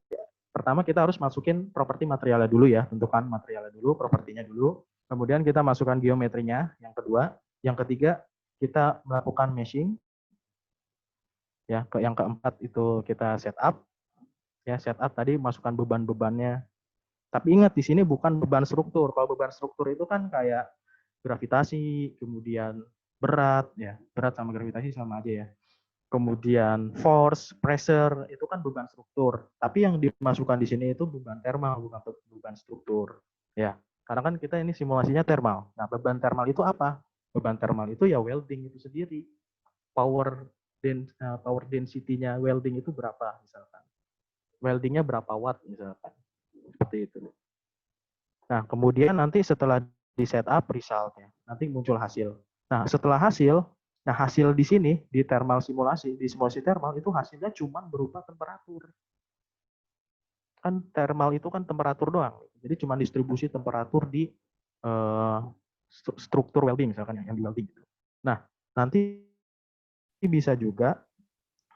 [SPEAKER 2] Pertama kita harus masukin properti materialnya dulu ya, tentukan materialnya dulu, propertinya dulu. Kemudian kita masukkan geometrinya. Yang kedua, yang ketiga kita melakukan meshing. Ya, yang keempat itu kita setup. Ya, setup tadi masukkan beban-bebannya. Tapi ingat di sini bukan beban struktur. Kalau beban struktur itu kan kayak gravitasi, kemudian berat ya. Berat sama gravitasi sama aja ya. Kemudian force, pressure itu kan beban struktur. Tapi yang dimasukkan di sini itu beban thermal, bukan beban struktur. Ya, karena kan kita ini simulasinya thermal. Nah, beban thermal itu apa? Beban thermal itu ya welding itu sendiri. Power density-nya welding itu berapa misalkan. Weldingnya berapa watt misalkan. Seperti itu. Nah, kemudian nanti setelah di setup resultnya, nanti muncul hasil. Nah, setelah hasil di sini di thermal simulasi, di simulasi thermal itu hasilnya cuma berupa temperatur. Kan thermal itu kan temperatur doang. Jadi cuma distribusi temperatur di struktur welding misalkan yang di welding. Nah, nanti bisa juga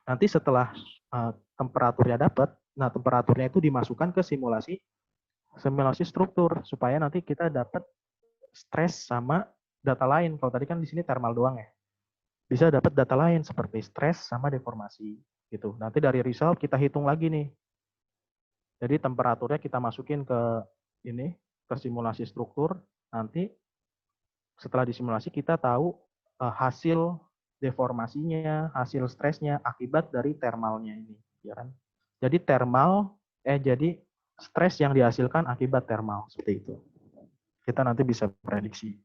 [SPEAKER 2] nanti setelah temperaturnya dapat, nah temperaturnya itu dimasukkan ke simulasi struktur supaya nanti kita dapat stres sama data lain. Kalau tadi kan di sini thermal doang ya. Bisa dapat data lain seperti stres sama deformasi gitu. Nanti dari result kita hitung lagi nih. Jadi temperaturnya kita masukin ke simulasi struktur. Nanti setelah disimulasi kita tahu hasil deformasinya, hasil stresnya akibat dari thermalnya ini, ya kan? Jadi jadi stres yang dihasilkan akibat thermal seperti itu. Kita nanti bisa prediksi.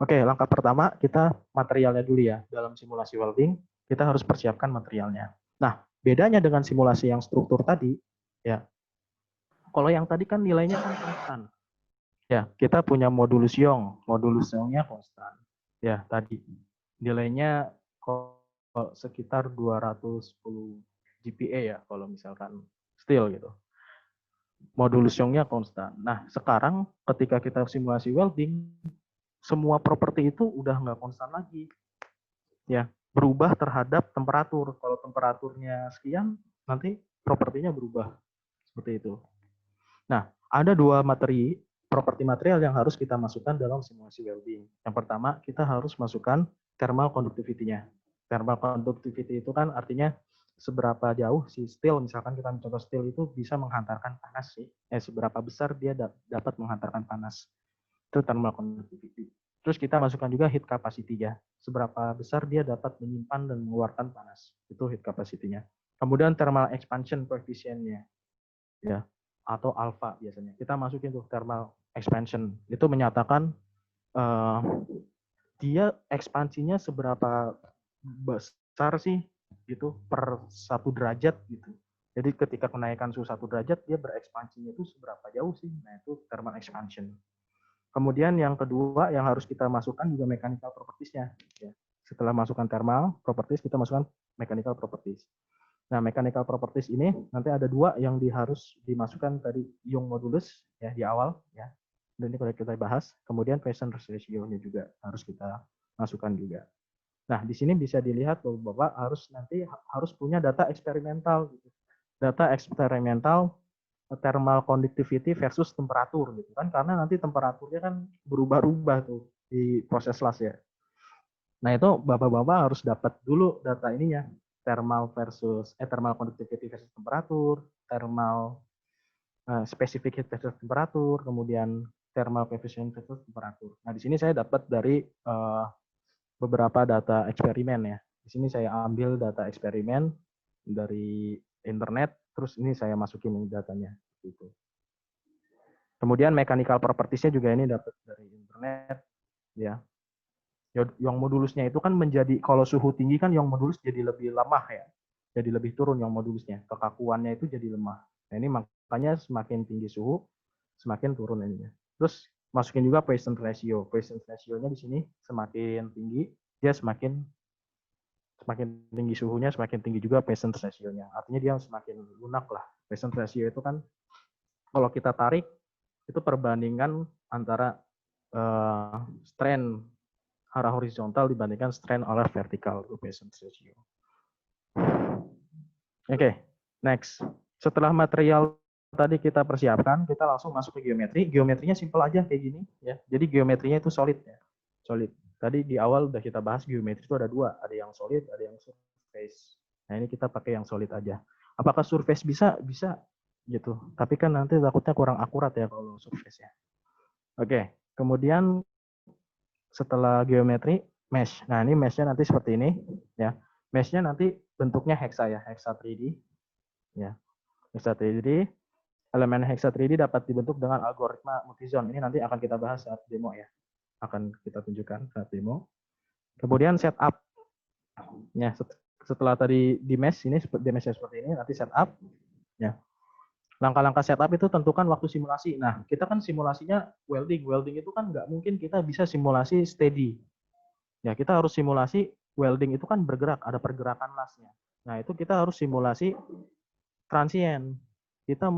[SPEAKER 2] Oke, langkah pertama kita materialnya dulu ya. Dalam simulasi welding, kita harus persiapkan materialnya. Nah, bedanya dengan simulasi yang struktur tadi, ya. Kalau yang tadi kan nilainya kan konstan. Ya, kita punya modulus Young. Modulus Young-nya konstan. Ya, tadi nilainya sekitar 210 GPa ya kalau misalkan steel gitu. Modulus Young-nya konstan. Nah, sekarang ketika kita simulasi welding, semua properti itu udah nggak konstan lagi. Ya, berubah terhadap temperatur. Kalau temperaturnya sekian, nanti propertinya berubah. Seperti itu. Nah, ada dua properti material yang harus kita masukkan dalam simulasi welding. Yang pertama, kita harus masukkan thermal conductivity-nya. Thermal conductivity itu kan artinya seberapa jauh si steel, misalkan kita ambil contoh steel itu bisa menghantarkan panas sih. Seberapa besar dia dapat menghantarkan panas. Itu thermal conductivity. Terus kita masukkan juga heat capacity-nya. Seberapa besar dia dapat menyimpan dan mengeluarkan panas. Itu heat capacity-nya. Kemudian thermal expansion coefficient-nya. Ya, atau alpha biasanya. Kita masukin tuh thermal expansion. Itu menyatakan dia ekspansinya seberapa besar sih gitu per 1 derajat gitu. Jadi ketika kenaikan suhu 1 derajat dia berekspansinya itu seberapa jauh sih? Nah itu thermal expansion. Kemudian yang kedua yang harus kita masukkan juga mechanical properties-nya. Ya. Setelah masukkan thermal properties kita masukkan mechanical properties. Nah mechanical properties ini nanti ada 2 yang harus dimasukkan tadi Young modulus ya di awal ya. Dan ini kalau kita bahas, kemudian Poisson ratio-nya juga harus kita masukkan juga. Nah, di sini bisa dilihat bahwa Bapak harus punya data eksperimental gitu. Data eksperimental thermal conductivity versus temperatur gitu kan karena nanti temperaturnya kan berubah-ubah tuh di proses las ya. Nah, itu Bapak-bapak harus dapat dulu data ininya, thermal conductivity versus temperatur, thermal specific heat versus temperatur, kemudian thermal coefficient versus temperatur. Nah, di sini saya dapat dari beberapa data eksperimen ya. Di sini saya ambil data eksperimen dari internet, terus ini saya masukin ini datanya. Gitu. Kemudian mechanical properties-nya juga ini dapat dari internet, ya. Yang modulusnya itu kan menjadi kalau suhu tinggi kan yang modulus jadi lebih lemah ya, jadi lebih turun yang modulusnya, kekakuannya itu jadi lemah. Nah ini makanya semakin tinggi suhu, semakin turun ininya. Terus masukin juga Poisson ratio. Poisson ratio-nya di sini semakin tinggi, dia semakin tinggi suhunya, semakin tinggi juga Poisson ratio-nya. Artinya dia semakin lunak lah. Poisson ratio itu kan kalau kita tarik itu perbandingan antara strain arah horizontal dibandingkan strain arah vertikal, itu Poisson ratio. Oke, next. Setelah material tadi kita persiapkan, kita langsung masuk ke geometri. Geometrinya simpel aja kayak gini ya. Jadi geometrinya itu solid ya. Solid. Tadi di awal udah kita bahas geometri itu ada 2, ada yang solid, ada yang surface. Nah, ini kita pakai yang solid aja. Apakah surface bisa? Bisa gitu. Tapi kan nanti takutnya kurang akurat ya kalau surface ya. Oke, kemudian setelah geometri, mesh. Nah, ini meshnya nanti seperti ini ya. Meshnya nanti bentuknya hexa ya, hexa 3D. Ya. Hexa 3D. Elemen hexa 3D dapat dibentuk dengan algoritma multizone. Ini nanti akan kita bahas saat demo ya. Akan kita tunjukkan saat demo. Kemudian setup. Ya, setelah tadi di mesh ini di mesh seperti ini, nanti setup. Ya. Langkah-langkah setup itu tentukan waktu simulasi. Nah, kita kan simulasinya welding. Welding itu kan nggak mungkin kita bisa simulasi steady. Ya, kita harus simulasi welding itu kan bergerak, ada pergerakan lasnya. Nah, itu kita harus simulasi transient. Kita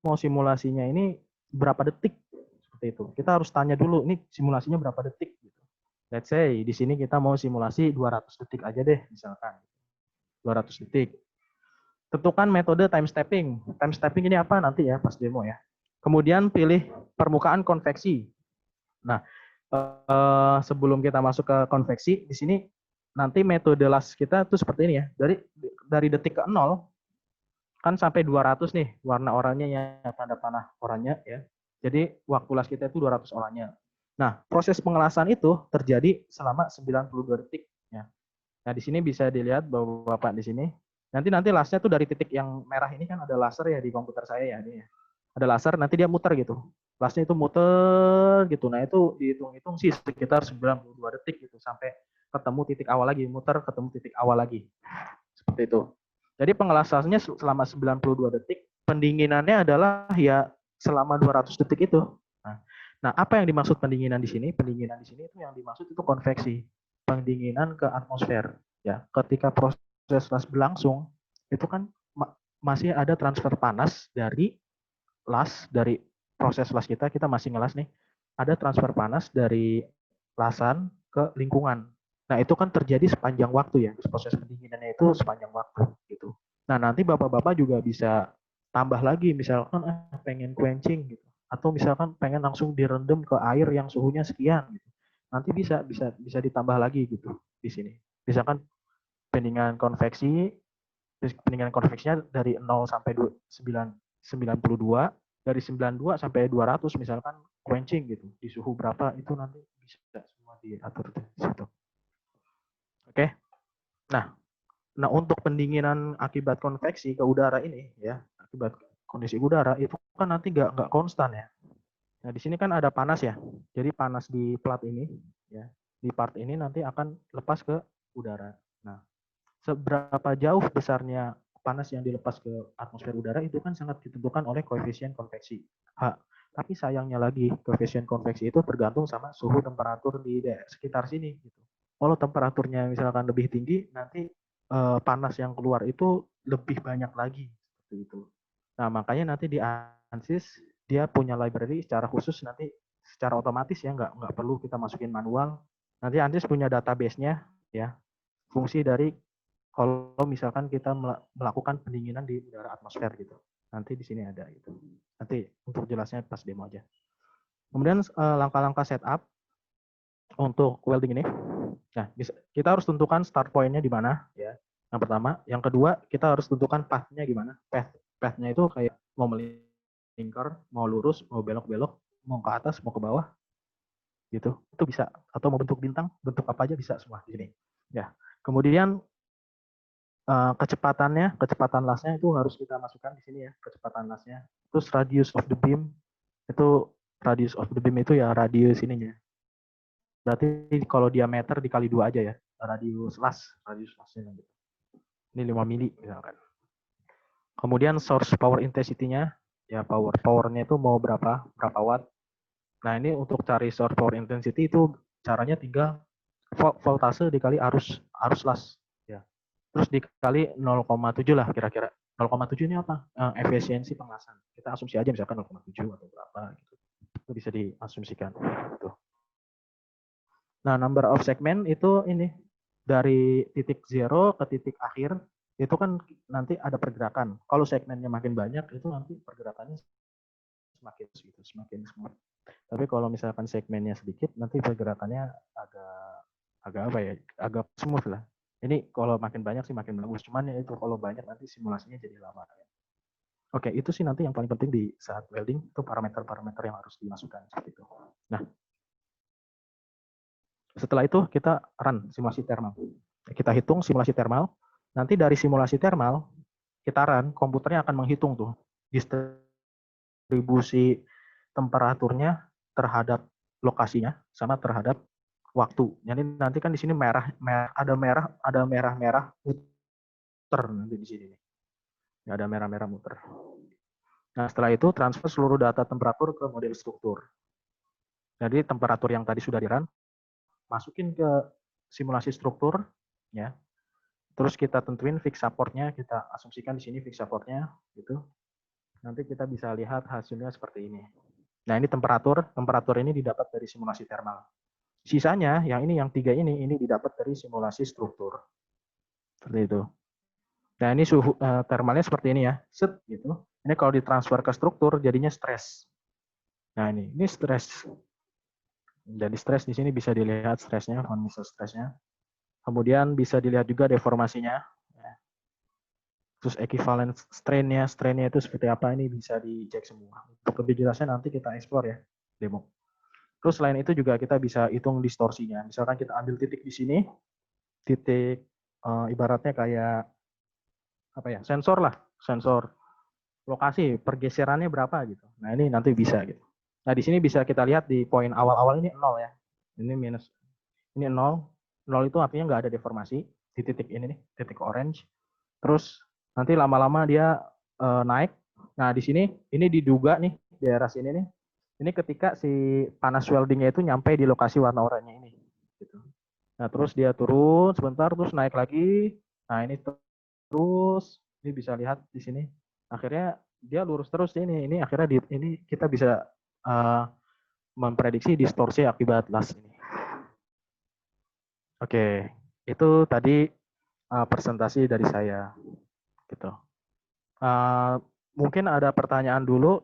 [SPEAKER 2] mau simulasinya ini berapa detik seperti itu. Kita harus tanya dulu ini simulasinya berapa detik gitu. Let's say di sini kita mau simulasi 200 detik aja deh misalkan. 200 detik. Tentukan metode time stepping. Time stepping ini apa nanti ya pas demo ya. Kemudian pilih permukaan konveksi. Nah, sebelum kita masuk ke konveksi, di sini nanti metode las kita tuh seperti ini ya. Dari detik ke 0 kan sampai 200 nih warna oranye ya, tanda panah oranye ya. Jadi waktu las kita itu 200 oranye. Nah, proses pengelasan itu terjadi selama 92 detik ya. Nah, di sini bisa dilihat bahwa Bapak di sini nanti lasnya tuh dari titik yang merah ini kan ada laser ya di komputer saya ya ini ya. Ada laser nanti dia muter gitu. Lasnya itu muter gitu. Nah, itu dihitung-hitung sih sekitar 92 detik gitu sampai ketemu titik awal lagi, muter ketemu titik awal lagi. Seperti itu. Jadi pengelasannya selama 92 detik, pendinginannya adalah ya selama 200 detik itu. Nah, apa yang dimaksud pendinginan di sini? Pendinginan di sini itu yang dimaksud itu konveksi. Pendinginan ke atmosfer. Ya, ketika proses las berlangsung, itu kan masih ada transfer panas dari proses las kita masih ngelas nih, ada transfer panas dari lasan ke lingkungan. Nah, itu kan terjadi sepanjang waktu ya, proses pendinginannya itu sepanjang waktu gitu. Nah, nanti Bapak-bapak juga bisa tambah lagi, misalkan pengen quenching gitu, atau misalkan pengen langsung direndam ke air yang suhunya sekian gitu. Nanti bisa ditambah lagi gitu di sini. Misalkan pendinginan konveksi pendinginan konveksinya dari 0 sampai 92, dari 92 sampai 200 misalkan quenching gitu. Di suhu berapa itu nanti bisa semua diatur di situ. Oke. Nah, untuk pendinginan akibat konveksi ke udara ini ya, akibat kondisi udara itu kan nanti nggak konstan ya. Nah, di sini kan ada panas ya. Jadi panas di plat ini ya, di part ini nanti akan lepas ke udara. Nah, seberapa jauh besarnya panas yang dilepas ke atmosfer udara itu kan sangat ditentukan oleh koefisien konveksi H. Tapi sayangnya lagi koefisien konveksi itu tergantung sama suhu temperatur di sekitar sini gitu. Kalau temperaturnya misalkan lebih tinggi, nanti panas yang keluar itu lebih banyak lagi seperti itu. Nah, makanya nanti di ANSYS dia punya library secara khusus nanti secara otomatis ya, nggak perlu kita masukin manual. Nanti ANSYS punya database-nya ya, fungsi dari kalau misalkan kita melakukan pendinginan di udara atmosfer gitu. Nanti di sini ada itu. Nanti untuk jelasnya pas demo aja. Kemudian langkah-langkah setup untuk welding ini. Nah, kita harus tentukan start point-nya di mana ya. Yang pertama, yang kedua kita harus tentukan path-nya gimana. Path-nya itu kayak mau melingkar, mau lurus, mau belok-belok, mau ke atas, mau ke bawah gitu. Itu bisa, atau mau bentuk bintang, bentuk apa aja bisa semua di sini. Ya. Kemudian kecepatan lasnya itu harus kita masukkan di sini ya, kecepatan lasnya. Terus radius of the beam itu ya radius ininya. Berarti kalau diameter dikali 2 aja ya, radius lasnya gitu. Ini 5 mili misalkan. Kemudian source power intensity-nya, ya powernya itu mau berapa watt. Nah, ini untuk cari source power intensity itu caranya tinggal voltase dikali arus las ya. Terus dikali 0,7 lah kira-kira. 0,7 ini apa? Efisiensi pengelasan. Kita asumsi aja misalkan 0,7 atau berapa gitu. Itu bisa diasumsikan. Tuh. Nah, number of segment itu ini dari titik zero ke titik akhir itu kan nanti ada pergerakan. Kalau segmennya makin banyak itu nanti pergerakannya semakin gitu, semakin smooth. Tapi kalau misalkan segmennya sedikit nanti pergerakannya agak apa ya? Agak smooth lah. Ini kalau makin banyak sih makin bagus. Cuman ya itu kalau banyak nanti simulasinya jadi lama. Oke, itu sih nanti yang paling penting di saat welding itu parameter-parameter yang harus dimasukkan seperti itu. Nah, setelah itu kita run simulasi thermal. Kita hitung simulasi thermal. Nanti dari simulasi thermal kita run, komputernya akan menghitung tuh distribusi temperaturnya terhadap lokasinya sama terhadap waktu. Jadi nanti kan di sini ada merah muter nanti di sini. Ada merah muter. Nah, setelah itu transfer seluruh data temperatur ke model struktur. Jadi temperatur yang tadi sudah di-run masukin ke simulasi struktur ya. Terus kita tentuin fix support-nya, kita asumsikan di sini fix support-nya gitu. Nanti kita bisa lihat hasilnya seperti ini. Nah, ini temperatur ini didapat dari simulasi thermal. Sisanya yang 3 ini didapat dari simulasi struktur. Seperti itu. Nah, ini suhu thermalnya seperti ini ya. Set gitu. Ini kalau ditransfer ke struktur jadinya stres. Nah, ini stres. Jadi stres di sini bisa dilihat stresnya, kondisi stresnya. Kemudian bisa dilihat juga deformasinya. Terus ekivalen strainnya itu seperti apa ini bisa dicek semua. Untuk lebih jelasnya nanti kita explore ya demo. Terus selain itu juga kita bisa hitung distorsinya. Misalkan kita ambil titik di sini, titik ibaratnya kayak apa ya, sensor lokasi pergeserannya berapa gitu. Nah, ini nanti bisa gitu. Nah, di sini bisa kita lihat di poin awal-awal ini 0 ya. Ini minus. Ini 0. 0 itu artinya nggak ada deformasi di titik ini nih, titik orange. Terus nanti lama-lama dia naik. Nah, di sini ini diduga nih di daerah sini nih. Ini ketika si panas weldingnya itu nyampe di lokasi warna oranye ini. Gitu. Nah, terus dia turun sebentar, terus naik lagi. Nah, ini terus ini bisa lihat di sini. Akhirnya dia lurus terus ini. Ini akhirnya ini kita bisa memprediksi distorsi akibat las ini. Oke, itu tadi presentasi dari saya. Gitu. Mungkin ada pertanyaan dulu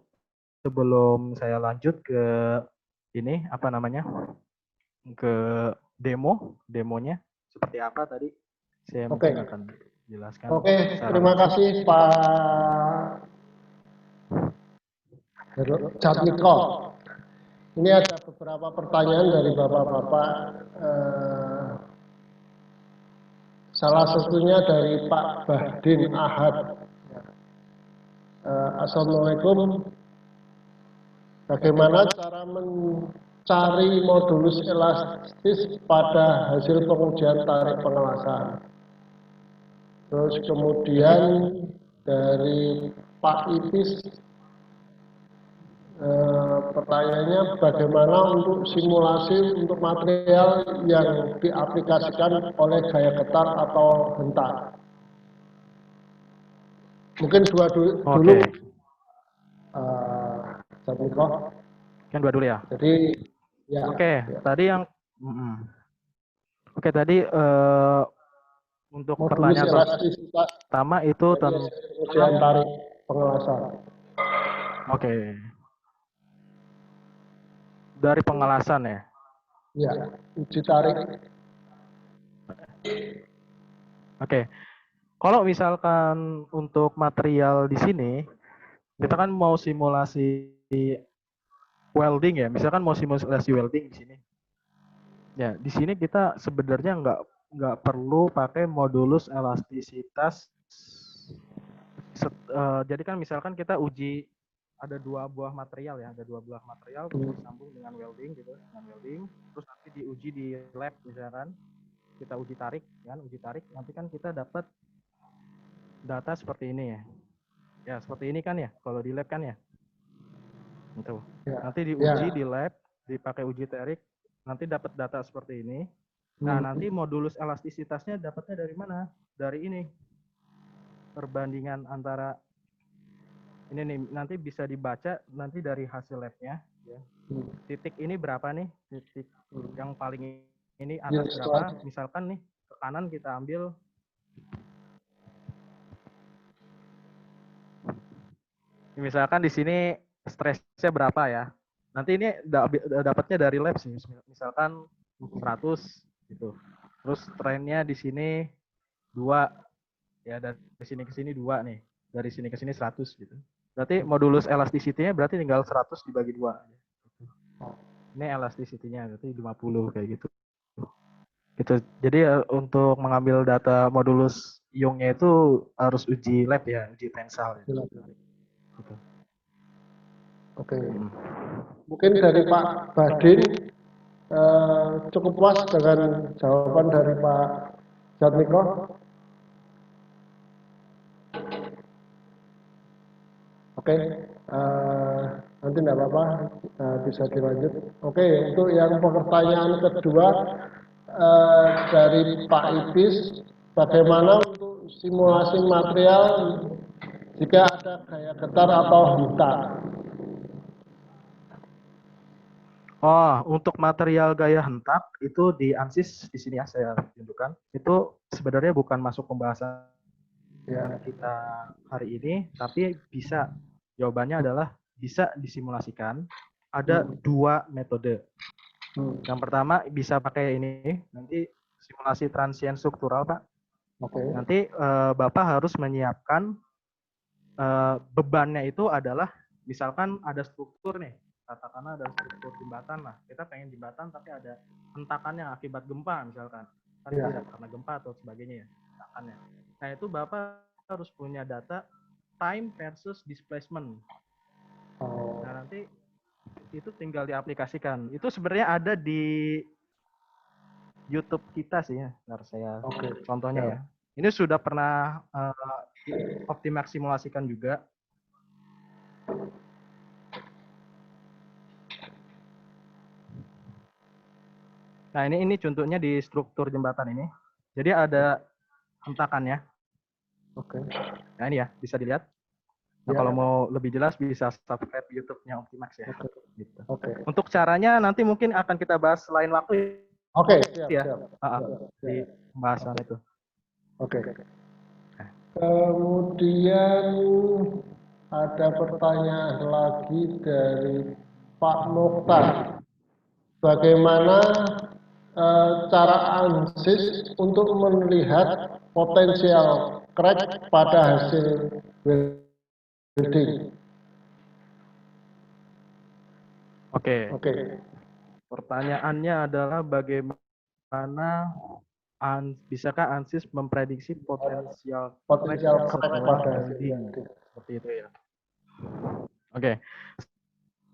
[SPEAKER 2] sebelum saya lanjut ke ini apa namanya ke demonya seperti apa tadi saya mungkin akan jelaskan.
[SPEAKER 3] Oke,
[SPEAKER 2] secara
[SPEAKER 3] terima
[SPEAKER 2] langsung.
[SPEAKER 3] kasih Pak Jatmiko. Ini ada beberapa pertanyaan dari Bapak-Bapak. Salah satunya dari Pak Bahdin Ahad. Assalamualaikum. Bagaimana cara mencari modulus elastis pada hasil pengujian tarik pengelasan? Terus kemudian dari Pak Ipis, pertanyaannya bagaimana untuk simulasi untuk material yang diaplikasikan oleh gaya getar atau hentak? Mungkin dua dulu.
[SPEAKER 2] Oke.
[SPEAKER 3] Jatmiko.
[SPEAKER 2] Kan dua dulu ya.
[SPEAKER 3] Jadi ya.
[SPEAKER 2] Oke,
[SPEAKER 3] Ya.
[SPEAKER 2] tadi yang Oke, tadi untuk
[SPEAKER 3] Modulus
[SPEAKER 2] pertanyaan
[SPEAKER 3] elastisitas
[SPEAKER 2] pertama itu
[SPEAKER 3] pengujian tarik pengelasan.
[SPEAKER 2] Oke. Dari pengelasan ya.
[SPEAKER 3] Ya, uji tarik.
[SPEAKER 2] Oke. Kalau misalkan untuk material di sini, kita kan mau simulasi welding ya. Misalkan mau simulasi welding di sini. Ya, di sini kita sebenarnya nggak perlu pakai modulus elastisitas. Jadi kan misalkan kita uji ada dua buah material ya, terus sambung dengan welding gitu, terus nanti diuji di lab misalkan kita uji tarik, nanti kan kita dapat data seperti ini ya. Ya, seperti ini kan ya, kalau di lab kan ya. Itu.
[SPEAKER 3] Ya.
[SPEAKER 2] Nanti diuji di lab, dipakai uji tarik, nanti dapat data seperti ini. Nah, nanti modulus elastisitasnya dapatnya dari mana? Dari ini. Perbandingan antara ini nih, nanti bisa dibaca nanti dari hasil labnya ya. Titik ini berapa nih? Titik yang paling ini atas berapa? Misalkan nih ke kanan kita ambil misalkan di sini stresnya berapa ya? Nanti ini dapatnya dari lab sih. Misalkan 100 gitu. Terus trennya di sini 2 ya, dari sini ke sini 2 nih. Dari sini ke sini 100 gitu. Berarti modulus elasticity-nya berarti tinggal 100 dibagi 2. Ini elasticity-nya berarti 50 kayak gitu. Gitu. Jadi untuk mengambil data modulus Young-nya itu harus uji lab ya, uji tensal. Ya. Gitu.
[SPEAKER 3] Oke. Mungkin dari Pak Badin cukup puas dengan jawaban dari Pak Jatmiko. Oke, nanti tidak apa-apa, bisa dilanjut. Oke, untuk yang pertanyaan kedua dari Pak Ibis, bagaimana untuk simulasi material jika ada gaya getar atau hentak?
[SPEAKER 2] Oh, untuk material gaya hentak itu di ANSYS di sini ya saya tunjukkan. Itu sebenarnya bukan masuk pembahasan kita hari ini, tapi bisa. Jawabannya adalah bisa disimulasikan. Ada 2 metode. Yang pertama bisa pakai ini, nanti simulasi transient struktural, Pak. Nanti Bapak harus menyiapkan bebannya itu adalah misalkan ada struktur nih, katakanlah ada struktur jembatan lah. Kita pengen jembatan tapi ada hentakannya akibat gempa misalkan. Kan tidak karena gempa atau sebagainya ya, hentakannya. Nah, itu Bapak harus punya data time versus displacement. Nah, nanti itu tinggal diaplikasikan. Itu sebenarnya ada di YouTube kita sih ya. Bentar saya contohnya ya. Ini sudah pernah Optimax simulasikan juga. Nah, ini contohnya di struktur jembatan ini. Jadi ada hentakannya. Oke. Nah, ini ya, bisa dilihat. Nah, kalau mau lebih jelas bisa subscribe YouTube-nya Optimax ya. Gitu. Untuk caranya nanti mungkin akan kita bahas lain waktu.
[SPEAKER 3] Oke,
[SPEAKER 2] siap. Di pembahasan itu.
[SPEAKER 3] Oke. Kemudian ada pertanyaan lagi dari Pak Mokhtar. Bagaimana cara ANSYS untuk melihat potensial crack pada hasil welding.
[SPEAKER 2] Oke.
[SPEAKER 3] Oke.
[SPEAKER 2] Pertanyaannya adalah bagaimana bisakah ANSYS memprediksi potensial crack
[SPEAKER 3] Potensial crack
[SPEAKER 2] setelah
[SPEAKER 3] pada hasil
[SPEAKER 2] welding?
[SPEAKER 3] welding.
[SPEAKER 2] Seperti itu ya. Oke.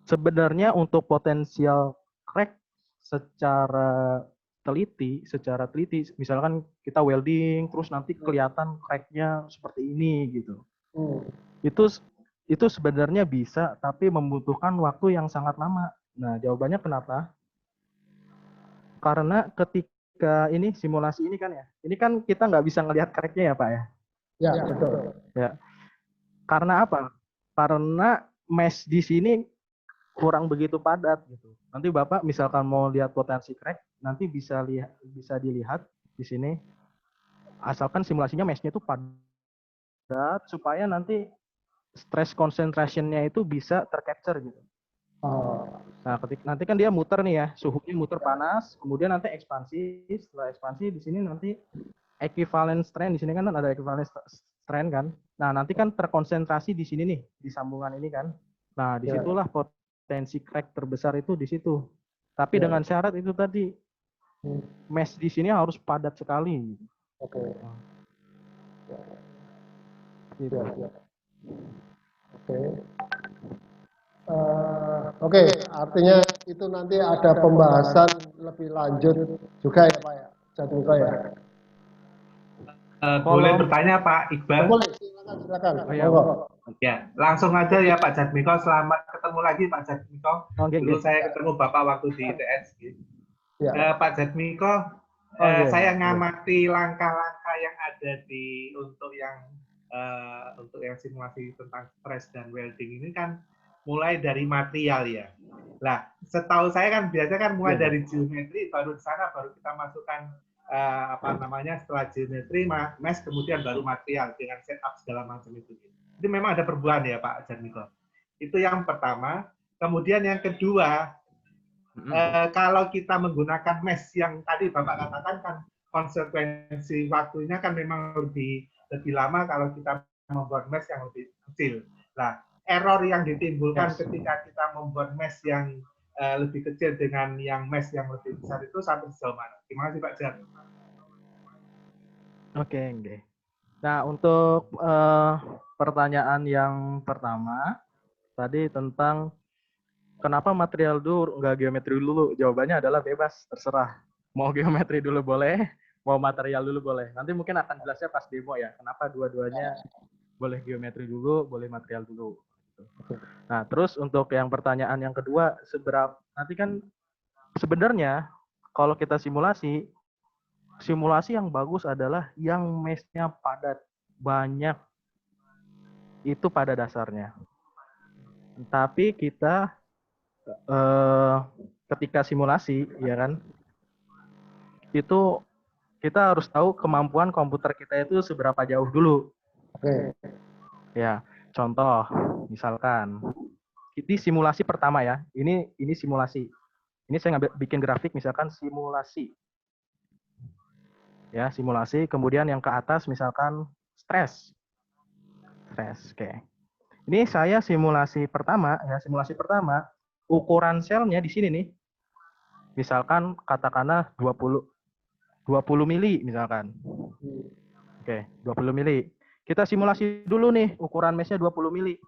[SPEAKER 2] Sebenarnya untuk potensial crack secara teliti, misalkan kita welding terus nanti kelihatan cracknya seperti ini gitu. Itu sebenarnya bisa, tapi membutuhkan waktu yang sangat lama. Nah, jawabannya kenapa? Karena ketika ini simulasi ini kan kita nggak bisa ngelihat cracknya ya Pak ya.
[SPEAKER 3] Ya, betul.
[SPEAKER 2] Ya. Karena apa? Karena mesh di sini kurang begitu padat gitu. Nanti Bapak misalkan mau lihat potensi crack, nanti bisa dilihat di sini. Asalkan simulasinya meshnya itu padat supaya nanti stress concentration-nya itu bisa tercapture gitu. Nah, nanti kan dia muter nih ya, suhunya muter panas, kemudian nanti ekspansi. Setelah ekspansi di sini nanti equivalent strain, di sini kan ada equivalent strain kan. Nah, nanti kan terkonsentrasi di sini nih, di sambungan ini kan. Nah, disitulah potensi crack terbesar itu di situ. Tapi dengan syarat itu tadi, mesh di sini harus padat sekali.
[SPEAKER 3] Oke.
[SPEAKER 2] Gitu.
[SPEAKER 3] Oke. Oke, artinya itu nanti ada pembahasan lebih lanjut juga ya Pak ya, Jadmiko ya.
[SPEAKER 4] Boleh bertanya Pak Iqbal?
[SPEAKER 3] Boleh, silakan.
[SPEAKER 2] Oh, ya.
[SPEAKER 4] Ya, langsung aja ya Pak Jadmiko. Selamat ketemu lagi Pak Jadmiko. Dulu saya ketemu Bapak waktu di ITS.
[SPEAKER 3] Ya.
[SPEAKER 4] Pak Jadmiko, saya ngamati langkah-langkah yang ada untuk yang simulasi tentang stress dan welding ini kan mulai dari material ya. Nah, setahu saya kan biasanya kan mulai dari geometri, baru di sana baru kita masukkan setelah geometri, mesh, kemudian baru material dengan setup segala macam itu. Itu memang ada perubahan ya Pak Jadmiko. Itu yang pertama. Kemudian yang kedua, kalau kita menggunakan mesh yang tadi Bapak katakan kan konsekuensi waktunya kan memang lebih lama kalau kita membuat mesh yang lebih kecil. Nah, error yang ditimbulkan ketika kita membuat mesh yang lebih kecil dengan yang mesh yang lebih besar itu sampai sejauh mana? Terima kasih Pak Jar.
[SPEAKER 2] Oke. Nah, untuk pertanyaan yang pertama tadi tentang kenapa material dulu nggak geometri dulu? Jawabannya adalah bebas, terserah. Mau geometri dulu boleh, mau material dulu boleh. Nanti mungkin akan jelasnya pas demo ya, kenapa dua-duanya boleh geometri dulu, boleh material dulu. Nah, terus untuk yang pertanyaan yang kedua, nanti kan sebenarnya kalau kita simulasi yang bagus adalah yang mesh-nya padat, banyak, itu pada dasarnya. Tapi kita ketika simulasi, ya kan, itu kita harus tahu kemampuan komputer kita itu seberapa jauh dulu. Ya, contoh, misalkan ini simulasi pertama ya. Ini simulasi. Ini saya bikin grafik, misalkan simulasi. Ya, simulasi. Kemudian yang ke atas, misalkan stres. Oke. Ini saya simulasi pertama, ya simulasi pertama. Ukuran selnya di sini nih. Misalkan katakanlah 20 mili misalkan. Oke, 20 mili. Kita simulasi dulu nih, ukuran mesh-nya 20 mili.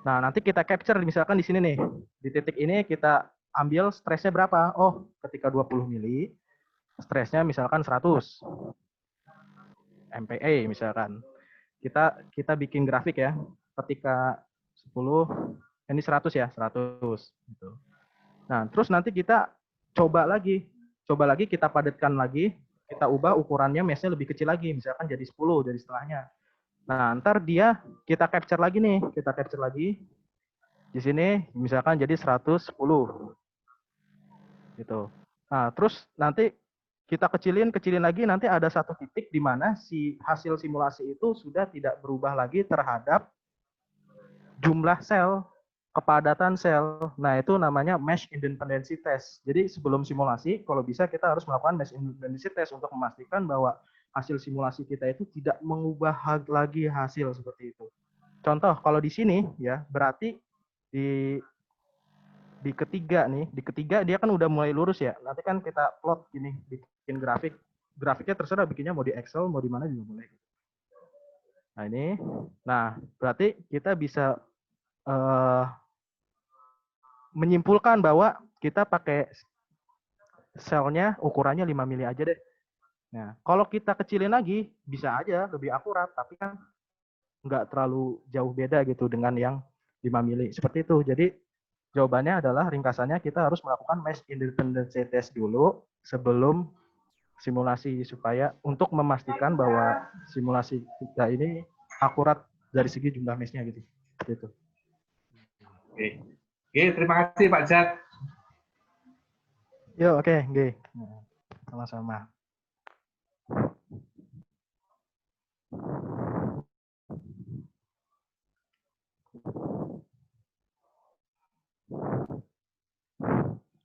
[SPEAKER 2] Nah, nanti kita capture misalkan di sini nih. Di titik ini kita ambil stresnya berapa? Oh, ketika 20 mili, stresnya misalkan 100 MPa misalkan. Kita bikin grafik ya. Ketika 10, ini 100 ya, 100 gitu. Nah, terus nanti kita coba lagi kita padatkan lagi, kita ubah ukurannya mesh-nya lebih kecil lagi, misalkan jadi 10, jadi setengahnya. Nah, ntar kita capture lagi nih, di sini misalkan jadi 110 gitu. Nah, terus nanti kita kecilin lagi, nanti ada satu titik di mana si hasil simulasi itu sudah tidak berubah lagi terhadap jumlah sel, kepadatan sel. Nah, itu namanya mesh independency test. Jadi sebelum simulasi, kalau bisa kita harus melakukan mesh independency test untuk memastikan bahwa hasil simulasi kita itu tidak mengubah lagi hasil seperti itu. Contoh kalau di sini ya berarti di ketiga nih, di ketiga dia kan udah mulai lurus ya. Nanti kan kita plot gini, bikin grafiknya terserah bikinnya mau di Excel mau di mana juga boleh. Nah ini, nah berarti kita bisa menyimpulkan bahwa kita pakai selnya ukurannya 5 mili aja deh. Nah, kalau kita kecilin lagi, bisa aja lebih akurat, tapi kan nggak terlalu jauh beda gitu dengan yang 5 mili. Seperti itu. Jadi, jawabannya adalah ringkasannya kita harus melakukan mesh independency test dulu sebelum simulasi supaya untuk memastikan bahwa simulasi kita ini akurat dari segi jumlah meshnya gitu. Gitu.
[SPEAKER 4] Oke. Oke, terima kasih Pak Jat.
[SPEAKER 2] Yo, oke, G. Sama-sama.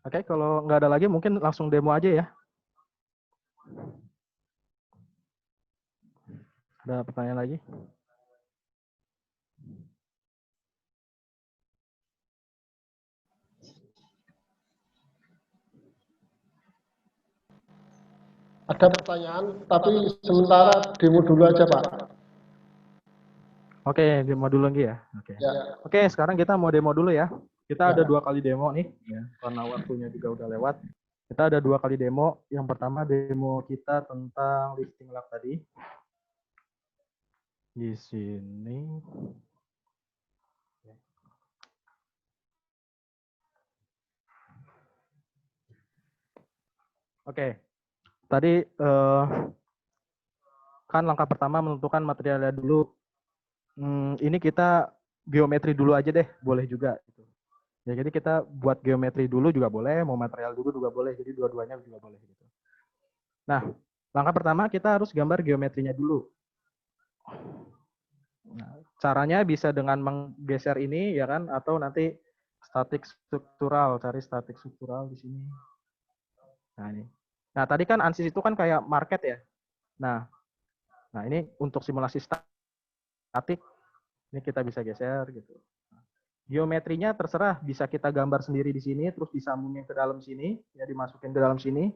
[SPEAKER 2] Oke, kalau nggak ada lagi mungkin langsung demo aja ya. Ada pertanyaan lagi?
[SPEAKER 3] Ada pertanyaan, tapi sementara demo dulu aja, Pak.
[SPEAKER 2] Oke, demo dulu lagi ya. Oke.
[SPEAKER 3] Ya.
[SPEAKER 2] Oke, sekarang kita mau demo dulu ya. Kita ada 2 kali demo nih, ya, karena waktunya juga udah lewat. Kita ada 2 kali demo. Yang pertama demo kita tentang lifting lock tadi. Di sini. Oke, tadi kan langkah pertama menentukan materialnya dulu. Ini kita geometri dulu aja deh, boleh juga. Gitu. Ya, jadi kita buat geometri dulu juga boleh, mau material dulu juga boleh, jadi dua-duanya juga boleh. Gitu. Nah, langkah pertama kita harus gambar geometrinya dulu. Nah, caranya bisa dengan menggeser ini, ya kan, atau nanti statik struktural, cari statik struktural di sini. Nah ini. Nah tadi kan ANSYS itu kan kayak market ya. Nah ini untuk simulasi statik ini kita bisa geser gitu. Geometrinya terserah bisa kita gambar sendiri di sini, terus disambungin ke dalam sini, ya dimasukin ke dalam sini.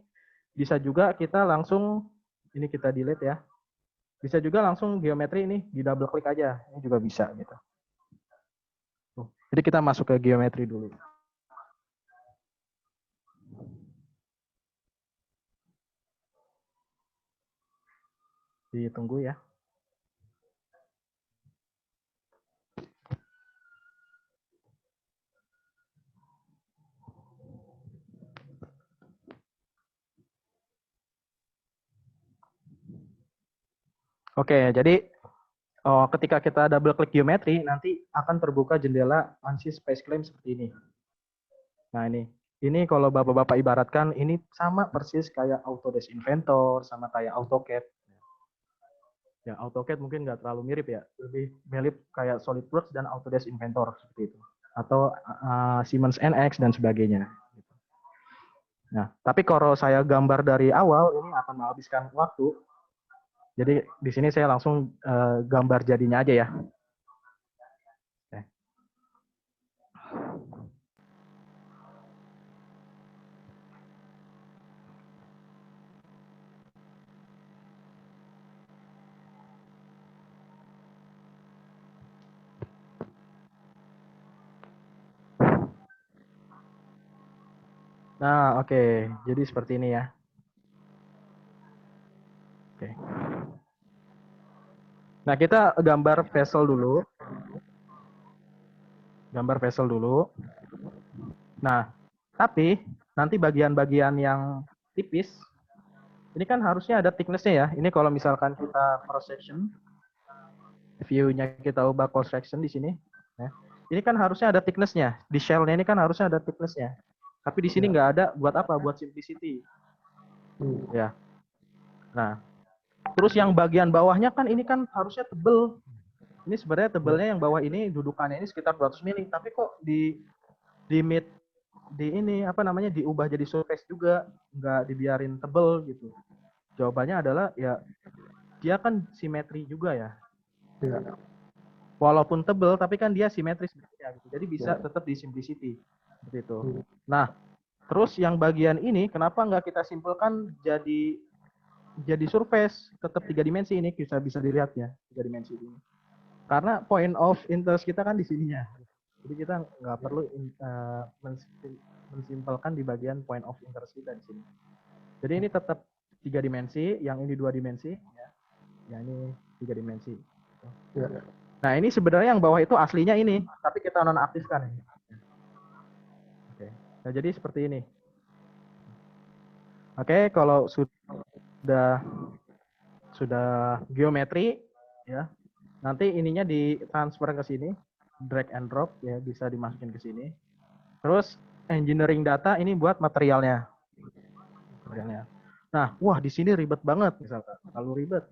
[SPEAKER 2] Bisa juga kita langsung ini kita delete ya. Bisa juga langsung geometri ini di double klik aja, ini juga bisa gitu. Jadi kita masuk ke geometri dulu. Ditunggu ya. Oke, jadi ketika kita double klik geometri, nanti akan terbuka jendela ANSYS Space Claim seperti ini. Nah ini kalau bapak-bapak ibaratkan, ini sama persis kayak Autodesk Inventor, sama kayak AutoCAD. Ya, AutoCAD mungkin nggak terlalu mirip ya, lebih mirip kayak SolidWorks dan Autodesk Inventor seperti itu, atau Siemens NX dan sebagainya. Nah, tapi kalau saya gambar dari awal ini akan menghabiskan waktu. Jadi di sini saya langsung gambar jadinya aja ya. Oke. Nah, oke. Jadi seperti ini ya. Oke. Nah, kita gambar vessel dulu. Gambar vessel dulu. Nah, tapi nanti bagian-bagian yang tipis, ini kan harusnya ada thickness-nya ya. Ini kalau misalkan kita cross section, view-nya kita ubah cross section di sini. Ya. Ini kan harusnya ada thickness-nya. Di shell-nya ini kan harusnya ada thickness-nya. Tapi di sini nggak ada. Buat apa? Buat simplicity. Ya. Nah, terus yang bagian bawahnya kan ini kan harusnya tebel. Ini sebenarnya tebelnya yang bawah ini dudukannya ini sekitar 200 mili. Tapi kok di mid di ini apa namanya diubah jadi surface juga, nggak dibiarin tebel gitu. Jawabannya adalah ya dia kan simetri juga ya.
[SPEAKER 3] Ya.
[SPEAKER 2] Walaupun tebel tapi kan dia simetris bentuknya gitu. Jadi bisa tetap di simplicity seperti itu. Nah, terus yang bagian ini kenapa nggak kita simpulkan jadi surface tetap 3 dimensi ini bisa dilihat ya 3 dimensi ini. Karena point of interest kita kan di sininya. Jadi kita nggak perlu mensimpelkan di bagian point of interest kita di sini. Jadi ini tetap 3 dimensi, yang ini 2 dimensi, ya. Yang ini 3 dimensi.
[SPEAKER 3] Ya.
[SPEAKER 2] Nah ini sebenarnya yang bawah itu aslinya ini, tapi kita nonaktifkan ini. Oke. Nah jadi seperti ini. Oke, kalau sudah geometri, ya. Nanti ininya ditransfer ke sini, drag and drop ya, bisa dimasukin ke sini. Terus engineering data ini buat materialnya. Nah, wah di sini ribet banget misalkan, terlalu ribet.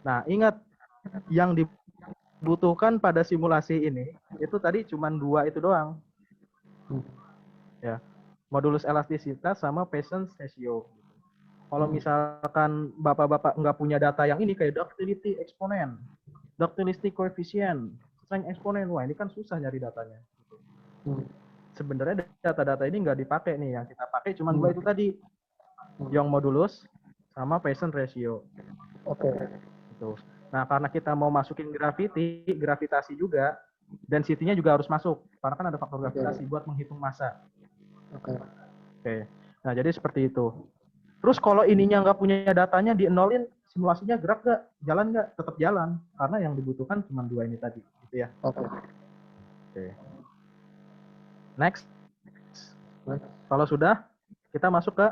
[SPEAKER 2] Nah, ingat yang dibutuhkan pada simulasi ini itu tadi cuma 2 itu doang. Ya. Modulus elastisitas sama Poisson ratio. Kalau misalkan Bapak-bapak nggak punya data yang ini kayak ductility exponent, ductility coefficient, strength exponent, wah ini kan susah nyari datanya. Sebenarnya data-data ini nggak dipakai nih, yang kita pakai cuma 2 itu tadi, Young modulus sama Poisson ratio.
[SPEAKER 3] Oke.
[SPEAKER 2] Gitu. Nah karena kita mau masukin gravitasi juga, density-nya juga harus masuk, karena kan ada faktor gravitasi buat menghitung massa. Oke. Nah jadi seperti itu. Terus kalau ininya nggak punya datanya, dienolin, simulasinya gerak nggak? Jalan nggak? Tetap jalan. Karena yang dibutuhkan cuma 2 ini tadi. Gitu ya.
[SPEAKER 3] Oke.
[SPEAKER 2] Next. Kalau sudah, kita masuk ke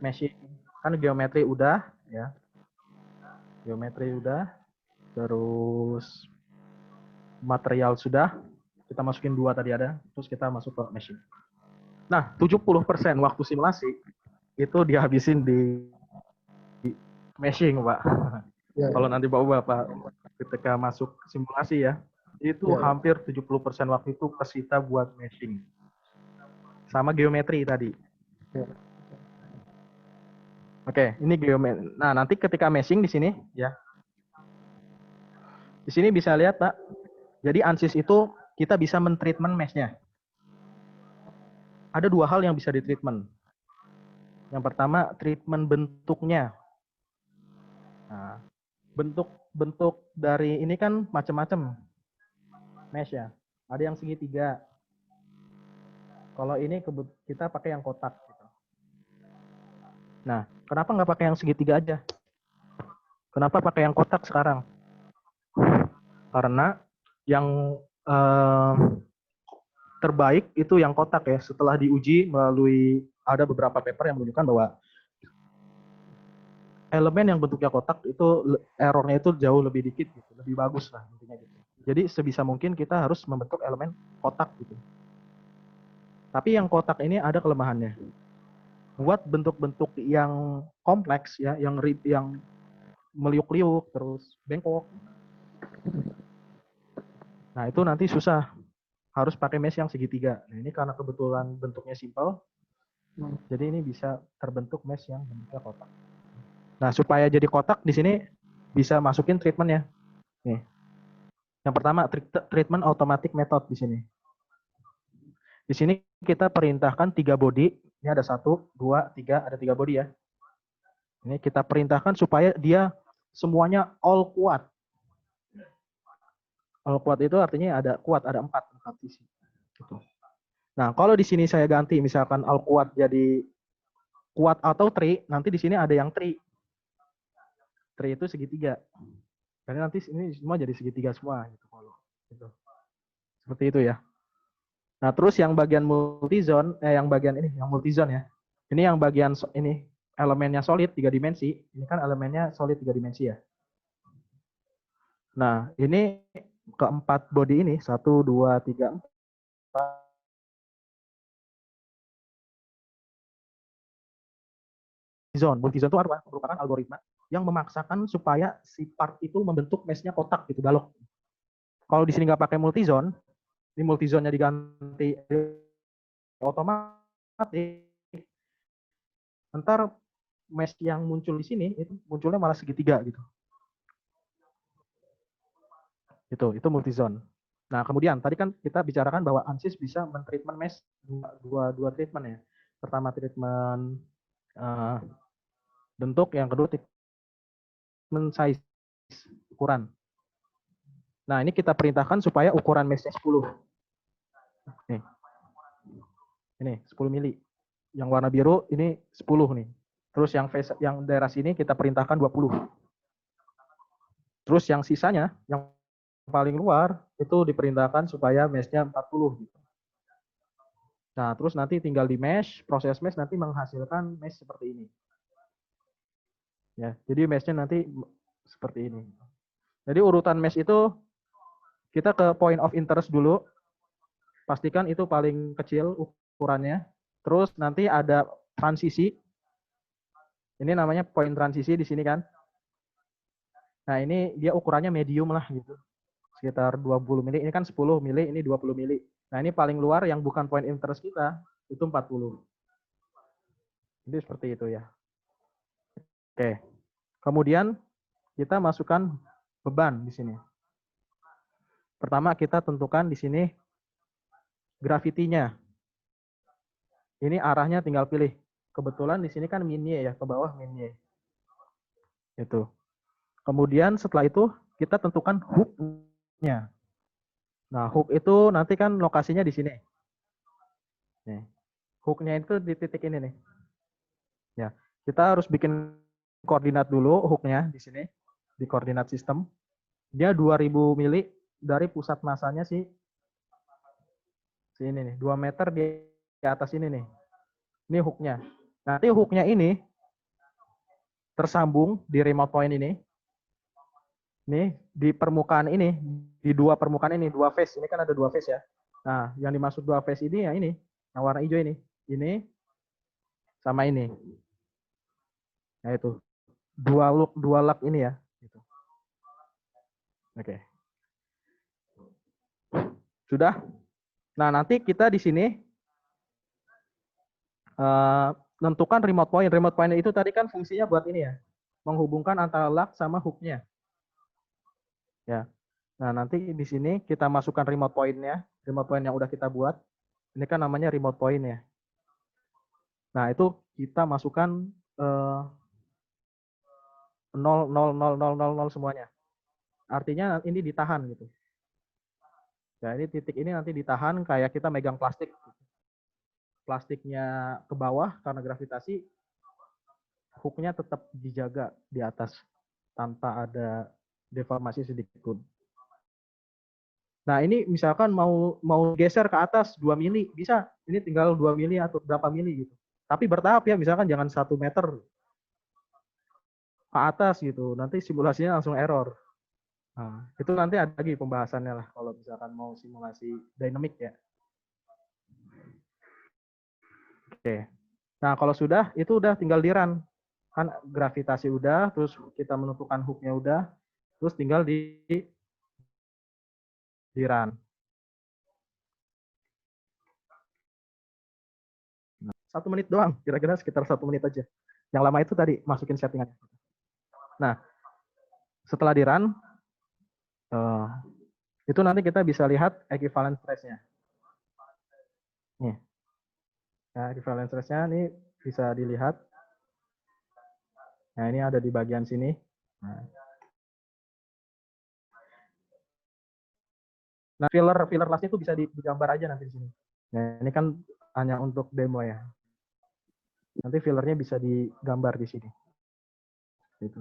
[SPEAKER 2] meshing. Kan geometri udah. Ya. Geometri udah. Terus material sudah. Kita masukin 2 tadi ada. Terus kita masuk ke meshing. Nah, 70% waktu simulasi itu dihabisin di meshing, Pak.
[SPEAKER 3] Ya.
[SPEAKER 2] Kalau nanti Bapak ketika masuk simulasi ya, itu hampir 70% waktu itu kesita buat meshing. Sama geometri tadi.
[SPEAKER 3] Ya.
[SPEAKER 2] Oke, ini geometri. Nah, nanti ketika meshing di sini ya. Di sini bisa lihat, Pak. Jadi ANSYS itu kita bisa men-treatment mesh-nya. Ada 2 hal yang bisa di-treatment. Yang pertama, treatment bentuknya. Nah, bentuk dari ini kan macam-macam mesh ya. Ada yang segitiga. Kalau ini kita pakai yang kotak. Gitu. Nah, kenapa nggak pakai yang segitiga aja? Kenapa pakai yang kotak sekarang? Karena yang terbaik itu yang kotak ya. Setelah diuji melalui ada beberapa paper yang menunjukkan bahwa elemen yang bentuknya kotak itu errornya itu jauh lebih dikit, gitu, lebih bagus lah intinya gitu. Jadi sebisa mungkin kita harus membentuk elemen kotak gitu. Tapi yang kotak ini ada kelemahannya. Buat bentuk-bentuk yang kompleks ya, yang meliuk-liuk terus bengkok. Nah itu nanti susah, harus pakai mesh yang segitiga. Nah ini karena kebetulan bentuknya simple, jadi ini bisa terbentuk mesh yang bentuknya kotak. Nah supaya jadi kotak di sini bisa masukin treatmentnya. Nih, yang pertama treatment automatic method di sini. Di sini kita perintahkan 3 body. Ini ada 1, 2, 3, ada 3 body ya. Ini kita perintahkan supaya dia semuanya all kuat. All kuat itu artinya ada kuat, ada 4 sisi. Gitu. Nah, kalau di sini saya ganti misalkan all kuat jadi kuat atau tri, nanti di sini ada yang tri. Tri itu segitiga. Karena nanti ini semua jadi segitiga semua gitu. Seperti itu ya. Nah, terus yang bagian multizone, yang bagian ini, yang multizone ya. Ini yang bagian ini elemennya solid 3 dimensi. Ini kan elemennya solid 3 dimensi ya. Nah, ini keempat body ini 1, 2, 3, 4. Multizone itu apa? Merupakan algoritma yang memaksakan supaya si part itu membentuk mesh-nya kotak gitu, balok. Kalau di sini nggak pakai multizone, ini multizone-nya diganti otomatis, ntar mesh yang muncul di sini itu munculnya malah segitiga gitu. Itu multizone. Nah, kemudian tadi kan kita bicarakan bahwa ANSYS bisa men-treatment mesh dua treatment ya. Pertama treatment bentuk, yang kedua treatment size, ukuran. Nah, ini kita perintahkan supaya ukuran meshnya 10. Nih. Ini 10 mili. Yang warna biru ini 10 nih. Terus yang daerah sini kita perintahkan 20. Terus yang sisanya, yang paling luar itu diperintahkan supaya meshnya 40 gitu. Nah, terus nanti tinggal di mesh, proses mesh nanti menghasilkan mesh seperti ini. Ya, jadi meshnya nanti seperti ini. Jadi urutan mesh itu kita ke point of interest dulu. Pastikan itu paling kecil ukurannya. Terus nanti ada transisi. Ini namanya point transisi di sini kan. Nah, ini dia ukurannya medium lah gitu. Sekitar 20 mili. Ini kan 10 mili, ini 20 mili. Nah, ini paling luar yang bukan point interest kita, itu 40. Jadi seperti itu ya. Oke. Kemudian kita masukkan beban di sini. Pertama kita tentukan di sini gravitinya. Ini arahnya tinggal pilih. Kebetulan di sini kan min Y ya, ke bawah min Y. Itu. Kemudian setelah itu kita tentukan hook-nya. Nah, hook itu nanti kan lokasinya di sini. Nih. Hook-nya itu di titik ini nih. Ya, kita harus bikin koordinat dulu hook-nya di sini, di koordinat sistem. Dia 2000 mili dari pusat masanya sini nih, 2 meter di atas ini nih. Ini hook-nya. Nanti hook-nya ini tersambung di remote point ini. Nih, di permukaan ini, di dua permukaan ini, dua face. Ini kan ada dua face ya. Nah, yang dimaksud dua face ini ya ini, yang warna hijau ini. Ini sama ini. Nah, itu. Dua lug ini ya. Gitu. Oke. Sudah? Nah, nanti kita di sini menentukan remote point. Remote point itu tadi kan fungsinya buat ini ya. Menghubungkan antara lug sama hook-nya. Ya. Nah, nanti di sini kita masukkan remote point-nya. Remote point yang udah kita buat. Ini kan namanya remote point ya. Nah, itu kita masukkan 0, 0, 0, 0, 0, 0 semuanya. Artinya ini ditahan gitu. Nah, ini titik ini nanti ditahan kayak kita megang plastik. Plastiknya ke bawah karena gravitasi, hook-nya tetap dijaga di atas tanpa ada deformasi sedikit pun. Nah, ini misalkan mau geser ke atas 2 mili, bisa. Ini tinggal 2 mili atau berapa mili gitu. Tapi bertahap ya, misalkan jangan 1 meter ke atas gitu. Nanti simulasinya langsung error. Nah, itu nanti ada lagi pembahasannya lah kalau misalkan mau simulasi dynamic ya. Oke. Nah, kalau sudah, itu udah tinggal di-run. Kan gravitasi udah, terus kita menentukan hook-nya udah, terus tinggal di-run. Nah, 1 menit doang, kira-kira sekitar 1 menit aja. Yang lama itu tadi, masukin settingannya. Nah, setelah di-run, itu nanti kita bisa lihat equivalent stress-nya. Nih. Nah, equivalent stress-nya ini bisa dilihat. Nah, ini ada di bagian sini. Nah, filler loss itu bisa digambar aja nanti di sini. Nah, ini kan hanya untuk demo ya. Nanti fillernya bisa digambar di sini. Gitu.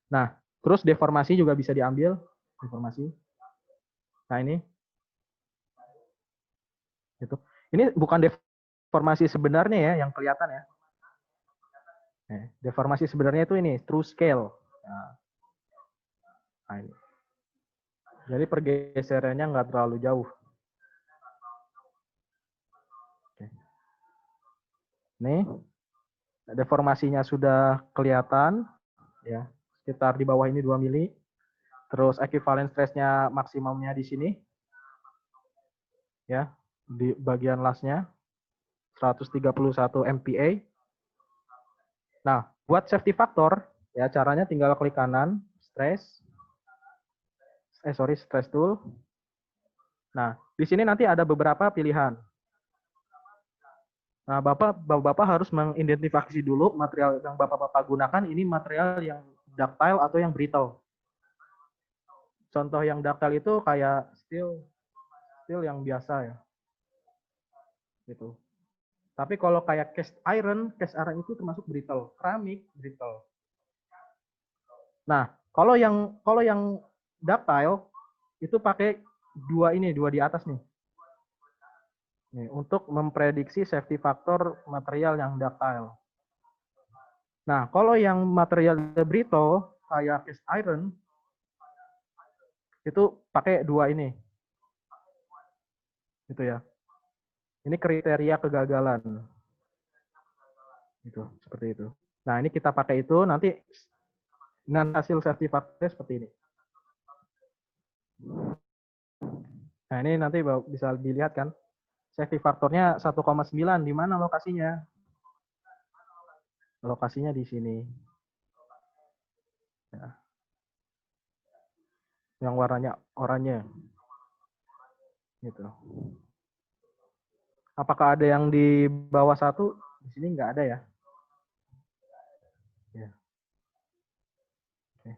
[SPEAKER 2] Nah, terus deformasi juga bisa diambil. Deformasi. Nah, ini. Gitu. Ini bukan deformasi sebenarnya ya, yang kelihatan ya. Deformasi sebenarnya itu ini, true scale. Nah, ini. Jadi pergeserannya nggak terlalu jauh. Oke. Nih, deformasinya sudah kelihatan, ya, sekitar di bawah ini 2 mili. Terus equivalent stress-nya maksimumnya di sini, ya, di bagian lasnya 131 MPa. Nah, buat safety factor, ya caranya tinggal klik kanan, stress tool. Nah, di sini nanti ada beberapa pilihan. Nah, Bapak harus mengidentifikasi dulu material yang Bapak gunakan ini material yang ductile atau yang brittle. Contoh yang ductile itu kayak steel yang biasa ya. Gitu. Tapi kalau kayak cast iron itu termasuk brittle, keramik brittle. Nah, kalau yang ductile itu pakai dua di atas nih. Nih, untuk memprediksi safety factor material yang ductile. Nah, kalau yang material brittle kayak cast iron itu pakai dua ini. Gitu ya. Ini kriteria kegagalan. Gitu, seperti itu. Nah, ini kita pakai itu nanti dengan hasil safety factor seperti ini. Nah, ini nanti bisa dilihat kan. Safety faktornya 1,9. Di mana lokasinya? Lokasinya di sini. Ya. Yang warnanya oranye. Gitu. Apakah ada yang di bawah 1? Di sini nggak ada ya. Ya. Oke.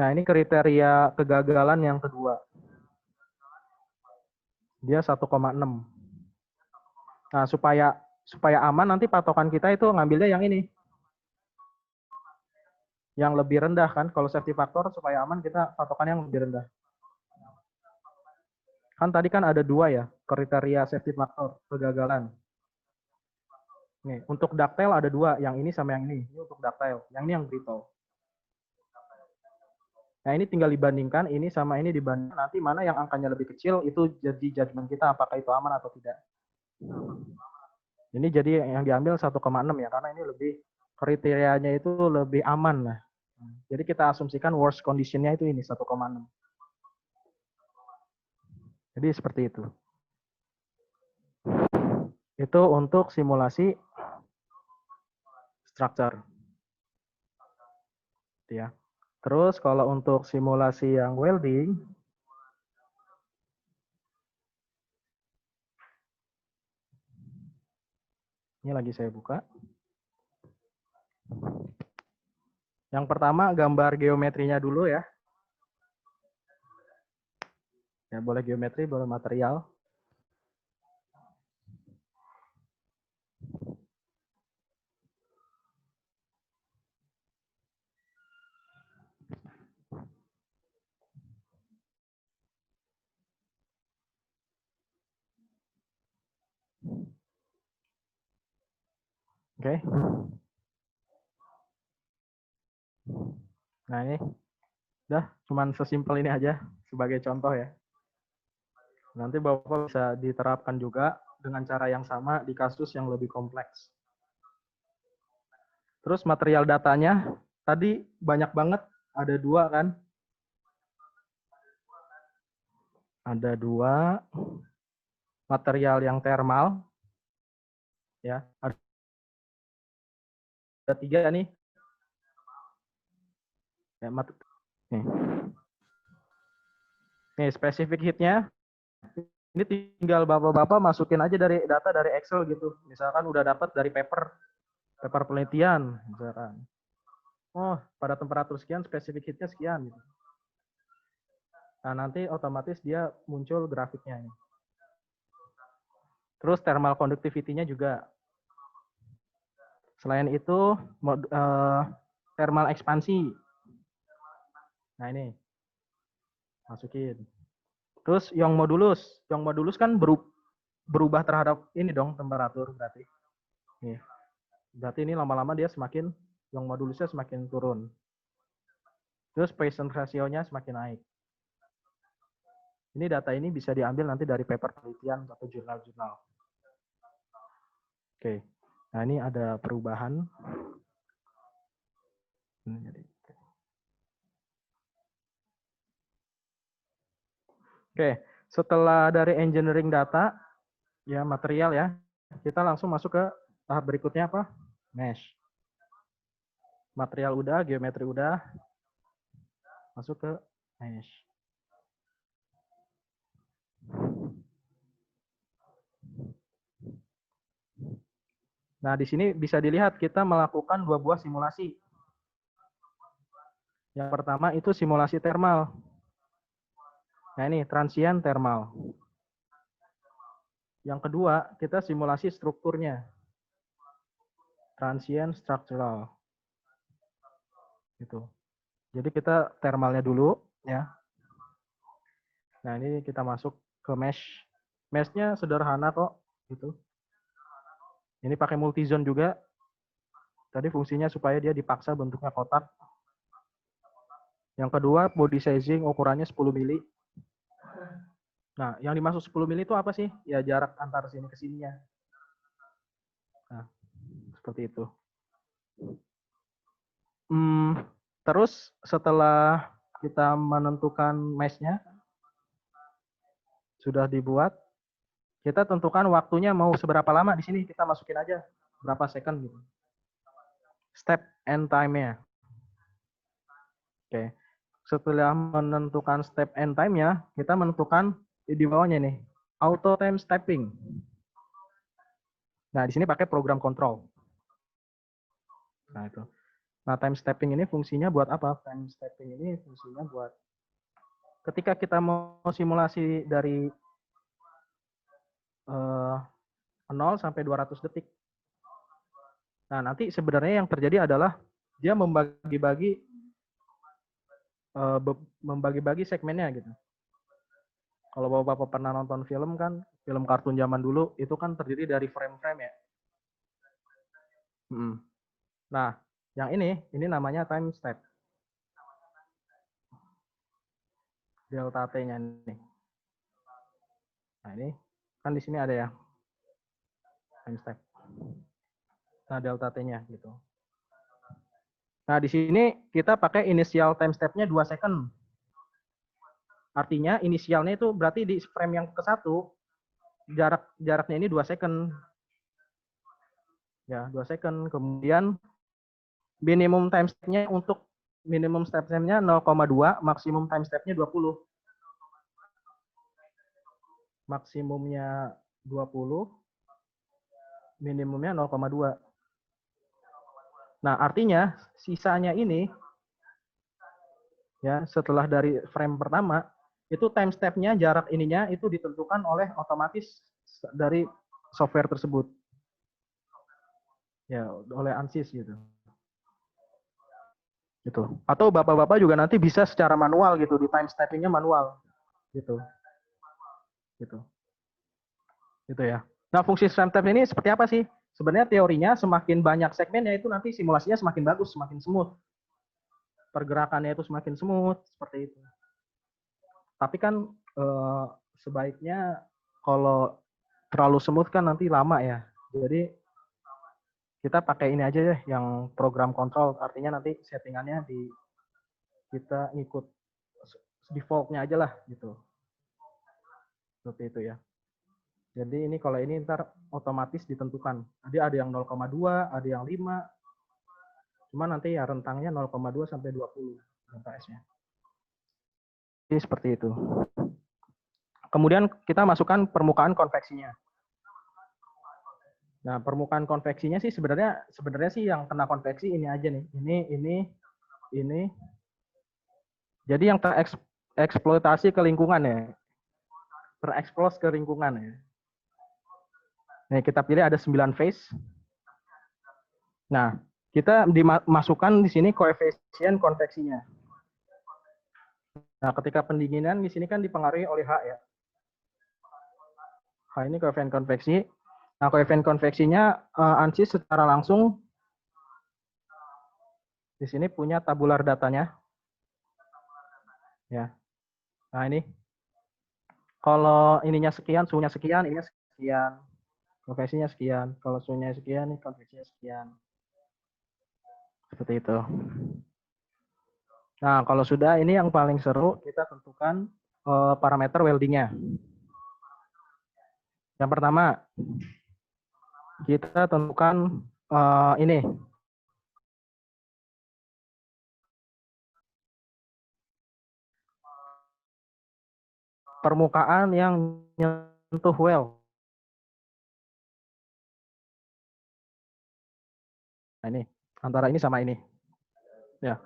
[SPEAKER 2] Nah, ini kriteria kegagalan yang kedua. Dia 1,6. Nah, supaya aman nanti patokan kita itu ngambilnya yang ini. Yang lebih rendah kan, kalau safety factor supaya aman kita patokan yang lebih rendah. Kan tadi kan ada dua ya, kriteria safety factor, kegagalan. Nih, untuk ductile ada dua, yang ini sama yang ini. Ini untuk ductile, yang ini yang brittle. Nah, ini tinggal dibandingkan, ini sama ini dibandingkan, nanti mana yang angkanya lebih kecil, itu jadi judgement kita apakah itu aman atau tidak. Ini jadi yang diambil 1,6 ya, karena ini lebih kriterianya itu lebih aman lah. Jadi kita asumsikan worst condition-nya itu ini 1,6. Jadi seperti itu. Itu untuk simulasi structure. Ya. Terus kalau untuk simulasi yang welding, ini lagi saya buka. Yang pertama gambar geometrinya dulu ya. Ya, boleh geometri, boleh material. Oke. Nah, ini udah cuman sesimpel ini aja sebagai contoh ya. Nanti Bapak bisa diterapkan juga dengan cara yang sama di kasus yang lebih kompleks. Terus material datanya tadi banyak banget, ada dua kan? Ada dua material yang thermal, ya. Ada tiga nih. Ya, nih spesifik heatnya. Ini tinggal bapak-bapak masukin aja dari data dari Excel gitu. Misalkan udah dapat dari paper penelitian, misalkan. Oh, pada temperatur sekian spesifik heatnya sekian. Gitu. Nah, nanti otomatis dia muncul grafiknya. Terus thermal conductivity-nya juga. Selain itu, thermal ekspansi. Nah, ini. Masukin. Terus Young modulus kan berubah terhadap ini dong temperatur berarti. Nih. Berarti ini lama-lama dia semakin Young modulusnya semakin turun. Terus Poisson ratio-nya semakin naik. Ini data ini bisa diambil nanti dari paper penelitian atau jurnal-jurnal. Oke. Nah, ini ada perubahan. Oke, setelah dari engineering data, ya material ya, kita langsung masuk ke tahap berikutnya apa? mesh. Material udah, geometri udah. Masuk ke mesh. Nah, di sini bisa dilihat kita melakukan 2 buah simulasi. Yang pertama itu simulasi thermal. Nah, ini transient thermal. Yang kedua, kita simulasi strukturnya. Transient structural. Gitu. Jadi kita thermalnya dulu ya. Nah, ini kita masuk ke mesh. Mesh-nya sederhana kok gitu. Ini pakai multizone juga. Tadi fungsinya supaya dia dipaksa bentuknya kotak. Yang kedua, body sizing ukurannya 10 mili. Nah, yang dimaksud 10 mili itu apa sih? Ya jarak antar sini ke sininya. Nah, seperti itu. Terus setelah kita menentukan mesh-nya, sudah dibuat, kita tentukan waktunya mau seberapa lama di sini. Kita masukin aja berapa second gitu. Step and time-nya. Oke. Setelah menentukan step and time-nya, kita menentukan di bawahnya nih, auto time stepping. Nah, di sini pakai program control. Nah, itu. Nah, time stepping ini fungsinya buat apa? Time stepping ini fungsinya buat ketika kita mau simulasi dari 0 sampai 200 detik. Nah, nanti sebenarnya yang terjadi adalah dia membagi-bagi segmennya gitu. Kalau Bapak pernah nonton film kan, film kartun zaman dulu itu kan terdiri dari frame-frame ya. Nah, yang ini namanya time step. Delta T-nya nih. Nah, ini kan di sini ada ya time step. Nah, delta T-nya gitu. Nah, di sini kita pakai initial time step-nya 2 second. Artinya inisialnya itu berarti di frame yang ke-1 jaraknya ini 2 second. Ya, 2 second. Kemudian minimum time step-nya untuk minimum step time-nya 0,2, maksimum time step-nya 20. Maksimumnya 20, minimumnya 0,2. Nah, artinya sisanya ini ya setelah dari frame pertama itu time step-nya jarak ininya itu ditentukan oleh otomatis dari software tersebut. Ya, oleh ANSYS gitu. Gitu. Atau Bapak-bapak juga nanti bisa secara manual gitu, di time stepping-nya manual gitu. Gitu. Gitu ya. Nah, fungsi time step ini seperti apa sih? Sebenarnya teorinya semakin banyak segmennya itu nanti simulasinya semakin bagus, semakin smooth. Pergerakannya itu semakin smooth seperti itu. Tapi kan sebaiknya kalau terlalu smooth kan nanti lama ya. Jadi kita pakai ini aja deh yang program control, artinya nanti settingannya kita ngikut default-nya aja lah gitu. Seperti itu ya. Jadi ini kalau ini ntar otomatis ditentukan. Jadi ada yang 0,2, ada yang 5. Cuma nanti ya rentangnya 0,2 sampai 20 LKS-nya. Jadi seperti itu. Kemudian kita masukkan permukaan konveksinya. Nah, permukaan konveksinya sih sebenarnya sih yang kena konveksi ini aja nih. Ini. Jadi yang tereksploitasi ke lingkungan ya. Tereksplos ke lingkungan ya. Nah, kita pilih ada 9 phase. Nah, kita dimasukkan di sini koefisien konveksinya. Nah, ketika pendinginan di sini kan dipengaruhi oleh H ya. H ini koefisien konveksi. Nah, koefisien konveksinya ANSYS secara langsung di sini punya tabular datanya. Ya. Nah, ini. Kalau ininya sekian, suhunya sekian, ininya sekian. Konveksinya sekian. Kalau suhunya sekian, ini konveksinya sekian. Seperti itu. Nah, kalau sudah ini yang paling seru, kita tentukan parameter weldingnya. Yang pertama, kita tentukan ini permukaan yang nyentuh well. Nah, ini antara ini sama ini. Ya.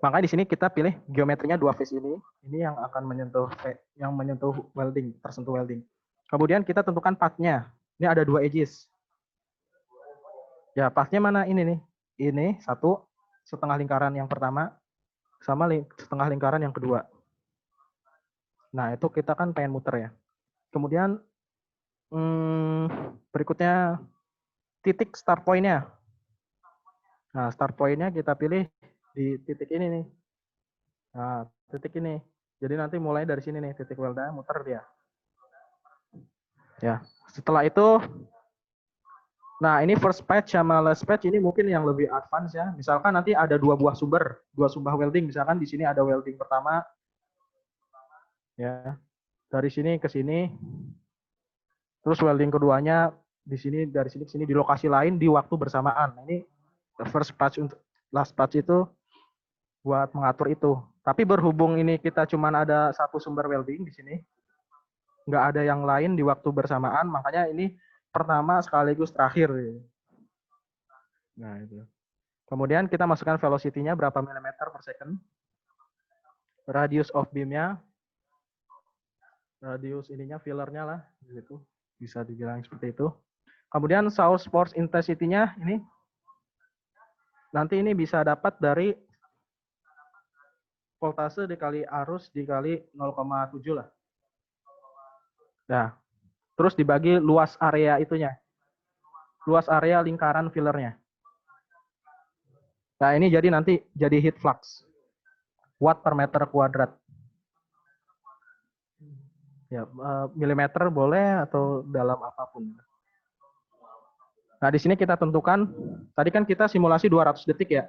[SPEAKER 2] Makanya di sini kita pilih geometrinya dua face ini yang akan menyentuh welding, tersentuh welding. Kemudian kita tentukan path-nya. Ini ada dua edges. Ya, path-nya mana ini nih? Ini satu setengah lingkaran yang pertama sama setengah lingkaran yang kedua. Nah, itu kita kan pengen muter ya. Kemudian berikutnya titik start point-nya. Nah, start point-nya kita pilih di titik ini nih. Nah, titik ini. Jadi nanti mulai dari sini nih, titik welda muter dia. Ya, setelah itu, nah ini first patch sama last patch ini mungkin yang lebih advance ya. Misalkan nanti ada dua buah welding. Misalkan di sini ada welding pertama, ya, dari sini ke sini. Terus welding keduanya di sini, dari sini ke sini di lokasi lain di waktu bersamaan. Nah, ini first patch untuk last patch itu buat mengatur itu. Tapi berhubung ini kita cuma ada satu sumber welding di sini, nggak ada yang lain di waktu bersamaan, makanya ini pertama sekaligus terakhir. Nah, itu. Kemudian kita masukkan velocity-nya berapa milimeter per second. Radius of beam-nya. Radius ininya, fillernya lah. Gitu. Bisa dibilang seperti itu. Kemudian source force intensity-nya ini. Nanti ini bisa dapat dari voltase dikali arus dikali 0,7 lah. Nah, terus dibagi luas area itunya. Luas area lingkaran fillernya. Nah, ini jadi nanti jadi heat flux. Watt per meter kuadrat. Ya, milimeter boleh atau dalam apapun. Nah, di sini kita tentukan, tadi kan kita simulasi 200 detik ya.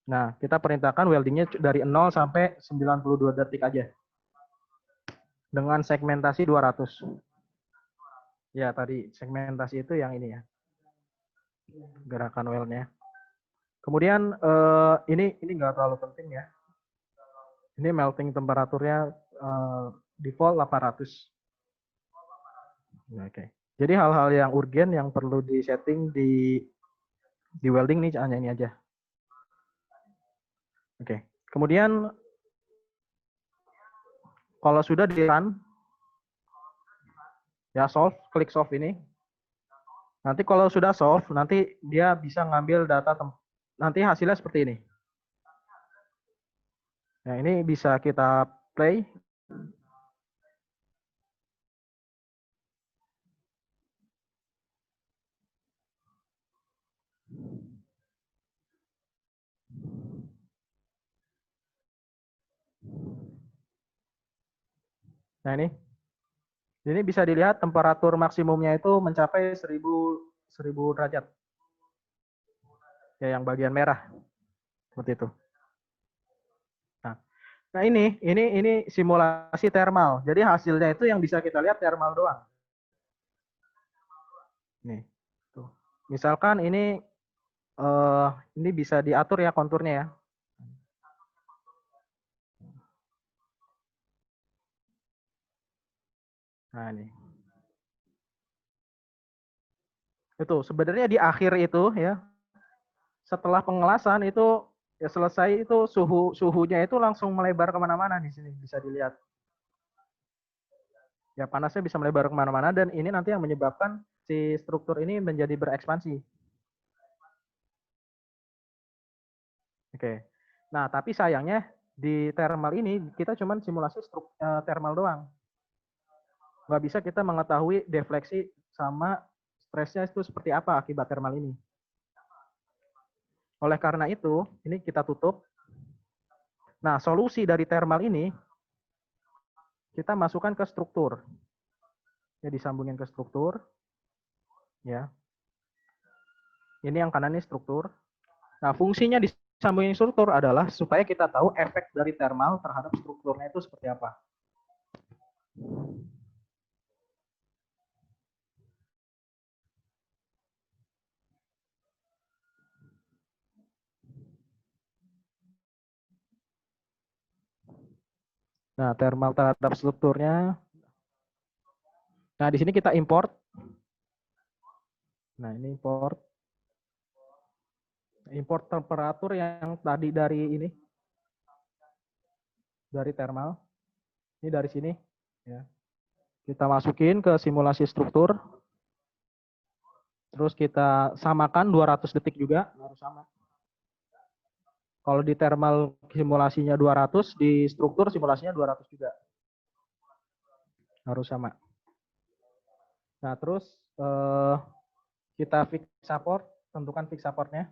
[SPEAKER 2] Nah, kita perintahkan weldingnya dari 0 sampai 92 detik aja. Dengan segmentasi 200. Ya, tadi segmentasi itu yang ini ya. Gerakan weldnya. Kemudian ini nggak terlalu penting ya. Ini melting temperaturnya default 800. Oke. Jadi hal-hal yang urgen yang perlu di setting di welding nih hanya ini aja. Oke. Kemudian kalau sudah di run, ya solve, klik solve ini. Nanti kalau sudah solve, nanti dia bisa ngambil data, nanti hasilnya seperti ini. Nah, ini bisa kita play. Nah, ini bisa dilihat temperatur maksimumnya itu mencapai 1000 derajat. Ya, yang bagian merah. Seperti itu. Nah, ini simulasi thermal. Jadi hasilnya itu yang bisa kita lihat thermal doang. Nih. Tuh. Misalkan ini bisa diatur ya konturnya ya. Nah, ini. Itu sebenarnya di akhir itu ya. Setelah pengelasan itu ya selesai itu suhunya itu langsung melebar kemana-mana di sini bisa dilihat. Ya panasnya bisa melebar kemana-mana dan ini nanti yang menyebabkan si struktur ini menjadi berekspansi. Oke. Nah tapi sayangnya di thermal ini kita cuma simulasi thermal doang. Nggak bisa kita mengetahui defleksi sama stresnya itu seperti apa akibat thermal ini. Oleh karena itu, ini kita tutup. Nah, solusi dari thermal ini kita masukkan ke struktur. Ya, disambungin ke struktur. Ya. Ini yang kanan ini struktur. Nah, fungsinya disambungin struktur adalah supaya kita tahu efek dari thermal terhadap strukturnya itu seperti apa. Nah, thermal terhadap strukturnya. Nah, di sini kita import. Nah, ini import. Import temperatur yang tadi dari ini. Dari thermal. Ini dari sini. Ya. Kita masukin ke simulasi struktur. Terus kita samakan 200 detik juga. Harus sama. Kalau di thermal simulasinya 200, di struktur simulasinya 200 juga. Harus sama. Nah, terus kita fix support, tentukan fix supportnya.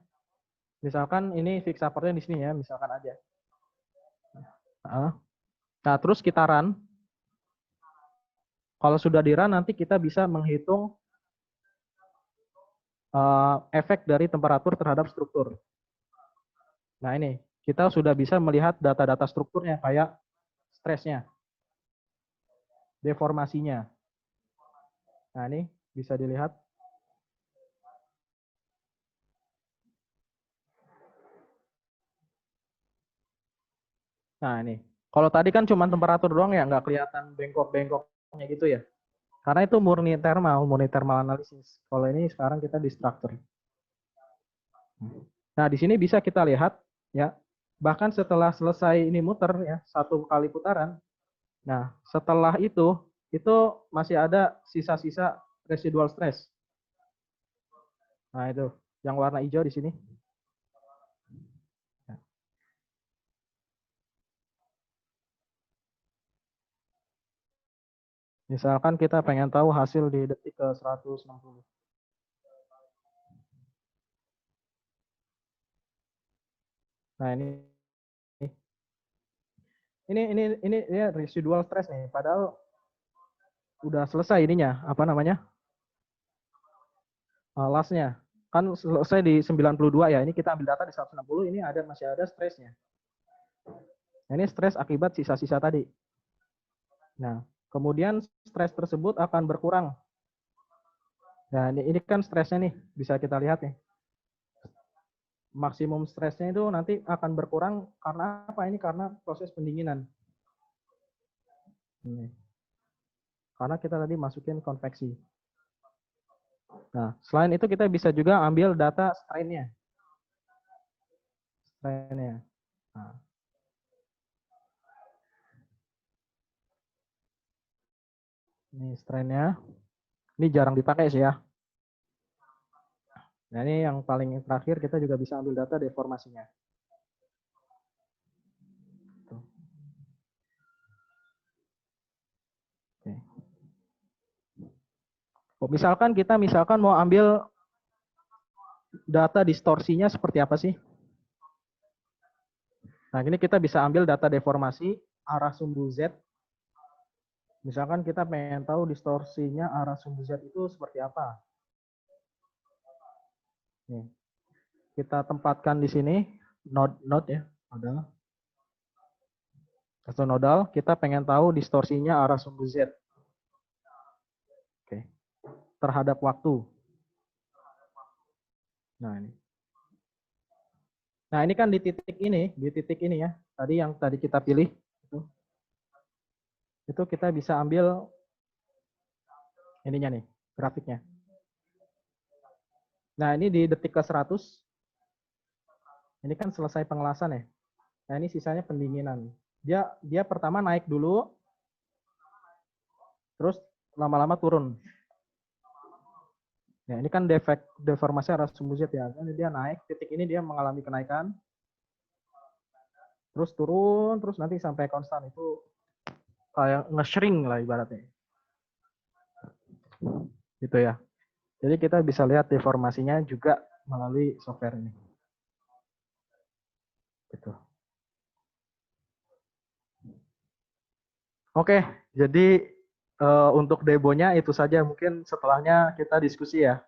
[SPEAKER 2] Misalkan ini fix supportnya di sini ya, misalkan aja. Nah, terus kita run. Kalau sudah di run, nanti kita bisa menghitung efek dari temperatur terhadap struktur. Nah, ini kita sudah bisa melihat data-data strukturnya kayak stresnya, deformasinya. Nah, ini bisa dilihat. Nah, ini. Kalau tadi kan cuma temperatur doang ya, nggak kelihatan bengkok-bengkoknya gitu ya. Karena itu murni thermal analisis. Kalau ini sekarang kita di struktur. Nah, di sini bisa kita lihat ya, bahkan setelah selesai ini muter ya, 1 kali putaran. Nah, setelah itu masih ada sisa-sisa residual stress. Nah, itu yang warna hijau di sini. Misalkan kita pengen tahu hasil di detik ke 160. Nah, ini ya residual stress nih, padahal udah selesai ininya, apa namanya? Lastnya. Kan selesai di 92 ya, ini kita ambil data di 160, ini masih ada stresnya. Nah, ini stres akibat sisa-sisa tadi. Nah, kemudian stres tersebut akan berkurang. Nah, ini kan stresnya nih, bisa kita lihat nih. Maksimum stresnya itu nanti akan berkurang karena apa? Ini karena proses pendinginan. Ini. Karena kita tadi masukin konveksi. Nah, selain itu kita bisa juga ambil data strain-nya. Strain-nya. Nah. Ini strain-nya. Ini jarang dipakai sih ya. Nah, ini yang paling terakhir kita juga bisa ambil data deformasinya. Oke. Misalkan mau ambil data distorsinya seperti apa sih? Nah, ini kita bisa ambil data deformasi arah sumbu Z. Misalkan kita pengen tahu distorsinya arah sumbu Z itu seperti apa. Nih. Kita tempatkan di sini node ya, nodal. Atau nodal, kita pengen tahu distorsinya arah sumbu Z. Oke. Terhadap waktu. Nah, ini. Nah, ini kan di titik ini ya. Tadi yang tadi kita pilih itu kita bisa ambil ininya nih, grafiknya. Nah, ini di detik ke 100. Ini kan selesai pengelasan ya. Nah, ini sisanya pendinginan. Dia pertama naik dulu, terus lama-lama turun. Ya, ini kan deformasi arah sumbu Z ya. Ini dia naik, titik ini dia mengalami kenaikan. Terus turun, terus nanti sampai konstan. Itu kayak nge-shrink lah ibaratnya. Gitu ya. Jadi kita bisa lihat deformasinya juga melalui software ini. Gitu. Oke, jadi untuk debonya itu saja. Mungkin setelahnya kita diskusi ya.